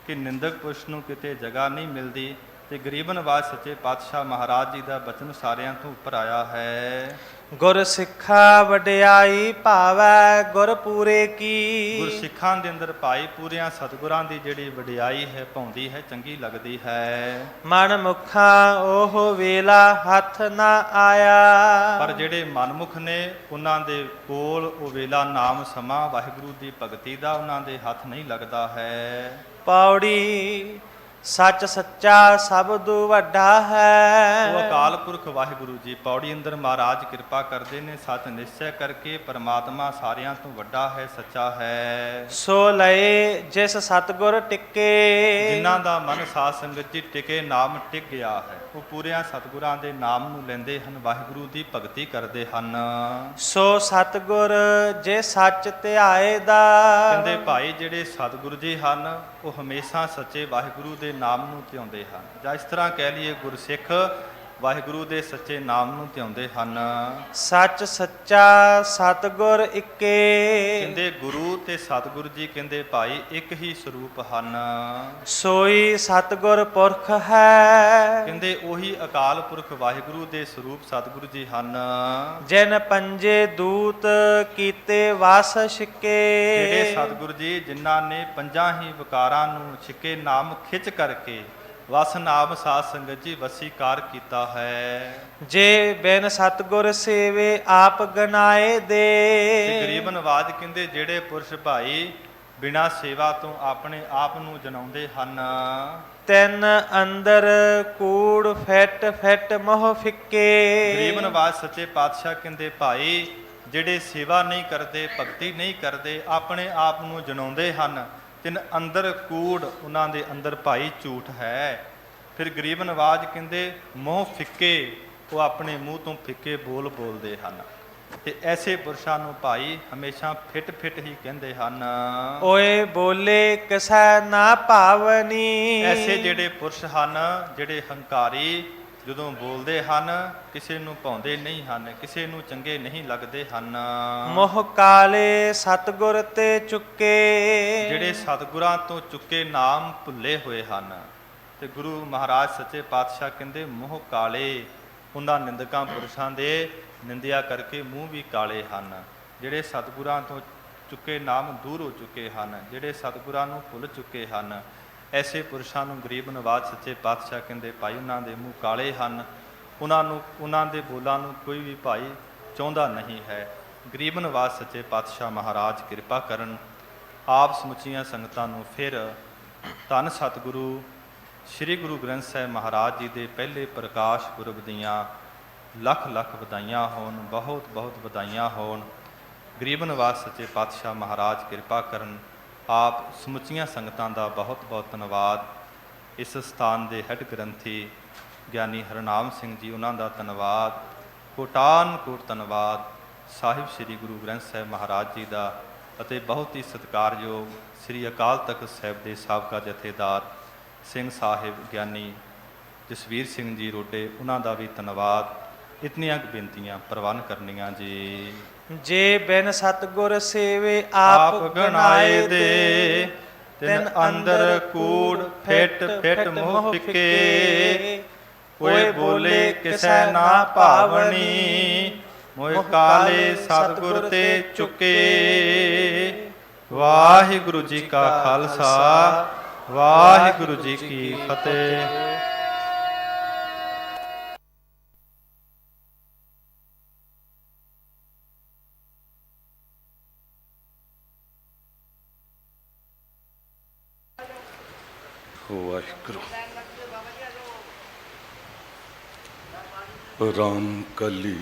ਕਿ ਨਿੰਦਕ ਪੁਰਸ਼ ਨੂੰ ਕਿਤੇ ਜਗ੍ਹਾ ਨਹੀਂ ਮਿਲਦੀ, ਤੇ ਗਰੀਬ ਨਵਾਜ ਸੱਚੇ ਪਾਤਸ਼ਾਹ ਮਹਾਰਾਜ ਜੀ ਦਾ ਬਚਨ ਸਾਰਿਆਂ ਤੋਂ ਉੱਪਰ ਆਇਆ ਹੈ। ਗੁਰ ਸਿੱਖਾ ਵਡਿਆਈ ਭਾਵੈ ਗੁਰ ਪੂਰੇ ਕੀ। ਗੁਰ ਸਿੱਖਾਂ ਦੇ ਅੰਦਰ ਭਾਈ ਪੂਰਿਆਂ ਸਤਿਗੁਰਾਂ ਦੀ ਜਿਹੜੀ ਵਡਿਆਈ ਹੈ ਭਾਉਂਦੀ ਹੈ, ਚੰਗੀ ਲੱਗਦੀ ਹੈ। ਮਨ ਮੁਖਾ ਉਹ ਵੇਲਾ ਹੱਥ ਨਾ ਆਇਆ। ਪਰ ਜਿਹੜੇ ਮਨਮੁਖ ਨੇ ਉਹਨਾਂ ਦੇ ਕੋਲ ਉਹ ਵੇਲਾ ਨਾਮ ਸਮਾਂ ਵਾਹਿਗੁਰੂ ਦੀ ਭਗਤੀ ਦਾ ਉਹਨਾਂ ਦੇ ਹੱਥ ਨਹੀਂ ਲੱਗਦਾ ਹੈ। ਪੌੜੀ ਸੱਚ ਸੱਚਾ ਸਬਦੁ ਵੱਡਾ ਹੈ। ਉਹ ਅਕਾਲ ਪੁਰਖ ਵਾਹਿਗੁਰੂ ਜੀ ਪੌੜੀ ਅੰਦਰ ਮਹਾਰਾਜ ਕਿਰਪਾ ਕਰਦੇ ਨੇ, ਸੱਚ ਨਿਸ਼ਚੈ ਕਰਕੇ ਪਰਮਾਤਮਾ ਸਾਰਿਆਂ ਤੋਂ ਵੱਡਾ ਹੈ, ਸੱਚਾ ਹੈ। ਸੋ ਲਏ ਜਿਸ ਸਤਿਗੁਰ ਟਿੱਕੇ। ਜਿਨ੍ਹਾਂ ਦਾ ਮਨ ਸਾਧ ਸੰਗਤ ਜੀ ਟਿਕੇ, ਨਾਮ ਟਿਕ ਗਿਆ ਹੈ, ਉਹ ਪੂਰਿਆਂ ਸਤਿਗੁਰਾਂ ਦੇ ਨਾਮ ਨੂੰ ਲੈਂਦੇ ਹਨ, ਵਾਹਿਗੁਰੂ ਦੀ ਭਗਤੀ ਕਰਦੇ ਹਨ। ਸੋ ਸਤਿਗੁਰ ਜੇ ਸੱਚ ਧਿਆਏ ਦਾ। ਕਹਿੰਦੇ ਭਾਈ ਜਿਹੜੇ ਸਤਿਗੁਰੂ ਜੀ ਹਨ ਉਹ ਹਮੇਸ਼ਾ ਸੱਚੇ ਵਾਹਿਗੁਰੂ ਦੇ ਨਾਮ ਨੂੰ ਧਿਆਉਂਦੇ ਹਨ, ਜਾਂ ਇਸ ਤਰ੍ਹਾਂ ਕਹਿ ਲਈਏ ਗੁਰਸਿੱਖ ਵਾਹਿਗੁਰੂ ਦੇ ਸੱਚੇ ਨਾਮ ਨੂੰ ਧਿਆਉਂਦੇ ਹਨ। ਸੱਚ ਸੱਚਾ ਸਤਿਗੁਰ ਇੱਕੇ। ਕਹਿੰਦੇ ਗੁਰੂ ਤੇ ਸਤਿਗੁਰੂ ਜੀ ਕਹਿੰਦੇ ਭਾਈ ਇੱਕ ਹੀ ਸਰੂਪ ਹਨ। ਸੋਈ ਸਤਿਗੁਰ ਪੁਰਖ ਹੈ। ਕਹਿੰਦੇ ਉਹੀ ਅਕਾਲ ਪੁਰਖ ਵਾਹਿਗੁਰੂ ਦੇ ਸਰੂਪ ਸਤਿਗੁਰੂ ਜੀ ਹਨ। ਜਿਨ ਪੰਜੇ ਦੂਤ ਕੀਤੇ ਵਸ ਛਿੱਕੇ। ਜਿਹੜੇ ਸਤਿਗੁਰੂ ਜੀ ਜਿਨ੍ਹਾਂ ਨੇ ਪੰਜਾਂ ਹੀ ਵਿਕਾਰਾਂ ਨੂੰ ਛਿੱਕੇ ਨਾਮ ਖਿੱਚ ਕਰਕੇ ਵਸ ਨਾਮ ਸਾਧ ਸੰਗਤ ਜੀ ਵਸੀਕਾਰ ਕੀਤਾ ਹੈ। ਜੇ ਬਿਨ ਸਤਿਗੁਰ ਸੇਵੇ ਆਪ ਗਨਾਏ ਦੇ। ਤੇ ਗਰੀਬ ਨਵਾਜ ਕਹਿੰਦੇ ਜਿਹੜੇ ਪੁਰਸ਼ ਭਾਈ ਬਿਨਾਂ ਸੇਵਾ ਤੋਂ ਆਪਣੇ ਆਪ ਨੂੰ ਜਨਾਉਂਦੇ ਹਨ। ਤਿੰਨ ਅੰਦਰ ਕੂੜ ਫਿੱਟ ਫਿੱਟ ਮੋਹ ਫਿੱਕੇ। ਗਰੀਬ ਨਵਾਜ ਸੱਚੇ ਪਾਤਸ਼ਾਹ ਕਹਿੰਦੇ ਭਾਈ ਜਿਹੜੇ ਸੇਵਾ ਨਹੀਂ ਕਰਦੇ, ਭਗਤੀ ਨਹੀਂ ਕਰਦੇ, ਆਪਣੇ ਆਪ ਨੂੰ ਜਨਾਉਂਦੇ ਹਨ, ਤਿੰਨ ਅੰਦਰ ਕੂੜ, ਉਹਨਾਂ ਦੇ ਅੰਦਰ ਭਾਈ ਝੂਠ ਹੈ। ਫਿਰ ਗਰੀਬ ਨਵਾਜ ਕਹਿੰਦੇ ਮੂੰਹ ਫਿੱਕੇ, ਉਹ ਆਪਣੇ ਮੂੰਹ ਤੋਂ ਫਿੱਕੇ ਬੋਲ ਬੋਲਦੇ ਹਨ, ਤੇ ਐਸੇ ਪੁਰਸ਼ਾਂ ਨੂੰ ਭਾਈ ਹਮੇਸ਼ਾ ਫਿੱਟ ਫਿੱਟ ਹੀ ਕਹਿੰਦੇ ਹਨ। ਓਏ ਬੋਲੇ ਕਿਸੈ ਨਾ ਭਾਵਨੀ। ਐਸੇ ਜਿਹੜੇ ਪੁਰਸ਼ ਹਨ ਜਿਹੜੇ ਹੰਕਾਰੀ, ਜਦੋਂ ਬੋਲਦੇ ਹਨ ਕਿਸੇ ਨੂੰ ਭਾਉਂਦੇ ਨਹੀਂ ਹਨ, ਕਿਸੇ ਨੂੰ ਚੰਗੇ ਨਹੀਂ ਲੱਗਦੇ ਹਨ। ਮੋਹ ਕਾਲੇ ਸਤਿਗੁਰ ਤੇ ਚੁੱਕੇ। ਜਿਹੜੇ ਸਤਿਗੁਰਾਂ ਤੋਂ ਚੁੱਕੇ ਨਾਮ ਭੁੱਲੇ ਹੋਏ ਹਨ। ਤੇ ਗੁਰੂ ਮਹਾਰਾਜ ਸੱਚੇ ਪਾਤਸ਼ਾਹ ਕਹਿੰਦੇ ਮੋਹ ਕਾਲੇ, ਉਹਨਾਂ ਨਿੰਦਕਾਂ ਪੁਰਸ਼ਾਂ ਦੇ ਨਿੰਦਿਆ ਕਰਕੇ ਮੂੰਹ ਵੀ ਕਾਲੇ ਹਨ। ਜਿਹੜੇ ਸਤਿਗੁਰਾਂ ਤੋਂ ਚੁੱਕੇ ਨਾਮ ਦੂਰ ਹੋ ਚੁੱਕੇ ਹਨ, ਜਿਹੜੇ ਸਤਿਗੁਰਾਂ ਨੂੰ ਭੁੱਲ ਚੁੱਕੇ ਹਨ, ਐਸੇ ਪੁਰਸ਼ਾਂ ਨੂੰ ਗਰੀਬ ਨਵਾਜ ਸੱਚੇ ਪਾਤਸ਼ਾਹ ਕਹਿੰਦੇ ਭਾਈ ਉਹਨਾਂ ਦੇ ਮੂੰਹ ਕਾਲੇ ਹਨ, ਉਹਨਾਂ ਦੇ ਬੋਲਾਂ ਨੂੰ ਕੋਈ ਵੀ ਭਾਈ ਚਾਹੁੰਦਾ ਨਹੀਂ ਹੈ। ਗਰੀਬ ਨਵਾਜ ਸੱਚੇ ਪਾਤਸ਼ਾਹ ਮਹਾਰਾਜ ਕਿਰਪਾ ਕਰਨ, ਆਪ ਸਮੁੱਚੀਆਂ ਸੰਗਤਾਂ ਨੂੰ ਫਿਰ ਧੰਨ ਸਤਿਗੁਰੂ ਸ੍ਰੀ ਗੁਰੂ ਗ੍ਰੰਥ ਸਾਹਿਬ ਮਹਾਰਾਜ ਜੀ ਦੇ ਪਹਿਲੇ ਪ੍ਰਕਾਸ਼ ਪੁਰਬ ਦੀਆਂ ਲੱਖ ਲੱਖ ਵਧਾਈਆਂ ਹੋਣ, ਬਹੁਤ ਬਹੁਤ ਵਧਾਈਆਂ ਹੋਣ। ਗਰੀਬ ਨਵਾਜ ਸੱਚੇ ਪਾਤਸ਼ਾਹ ਮਹਾਰਾਜ ਕਿਰਪਾ ਕਰਨ, ਆਪ ਸਮੁੱਚੀਆਂ ਸੰਗਤਾਂ ਦਾ ਬਹੁਤ ਬਹੁਤ ਧੰਨਵਾਦ। ਇਸ ਸਥਾਨ ਦੇ ਹੈੱਡ ਗ੍ਰੰਥੀ ਗਿਆਨੀ ਹਰਨਾਮ ਸਿੰਘ ਜੀ, ਉਹਨਾਂ ਦਾ ਧੰਨਵਾਦ, ਕੋਟਾਨ ਕੋਟ ਧੰਨਵਾਦ। ਸਾਹਿਬ ਸ੍ਰੀ ਗੁਰੂ ਗ੍ਰੰਥ ਸਾਹਿਬ ਮਹਾਰਾਜ ਜੀ ਦਾ ਅਤੇ ਬਹੁਤ ਹੀ ਸਤਿਕਾਰਯੋਗ ਸ੍ਰੀ ਅਕਾਲ ਤਖਤ ਸਾਹਿਬ ਦੇ ਸਾਬਕਾ ਜਥੇਦਾਰ ਸਿੰਘ ਸਾਹਿਬ ਗਿਆਨੀ ਜਸਵੀਰ ਸਿੰਘ ਜੀ ਰੋਡੇ, ਉਹਨਾਂ ਦਾ ਵੀ ਧੰਨਵਾਦ। ਇਤਨੀਆਂ ਕੁ ਬੇਨਤੀਆਂ ਪ੍ਰਵਾਨ ਕਰਨੀਆਂ ਜੀ। ਜੇ ਬਿਨ ਸਤਿਗੁਰ ਸੇਵੇ ਆਪ ਗਨਾਏ ਦੇ। ਤਿਨ ਅੰਦਰ ਕੂੜ ਫਿੱਟ ਫਿੱਟ ਮੋਹ ਫਿੱਕੇ। ਕੋਈ ਬੋਲੇ ਕਿਸੈ ਨਾ ਭਾਵਨੀ। ਮੋਹ ਕਾਲੇ ਸਤਿਗੁਰ ਤੇ ਚੁੱਕੇ। ਵਾਹਿਗੁਰੂ ਜੀ ਕਾ ਖਾਲਸਾ, ਵਾਹਿਗੁਰੂ ਜੀ ਕੀ ਫਤਿਹ। ਵਾਹਿਗੁਰੂ। ਰਾਮ ਕਲੀ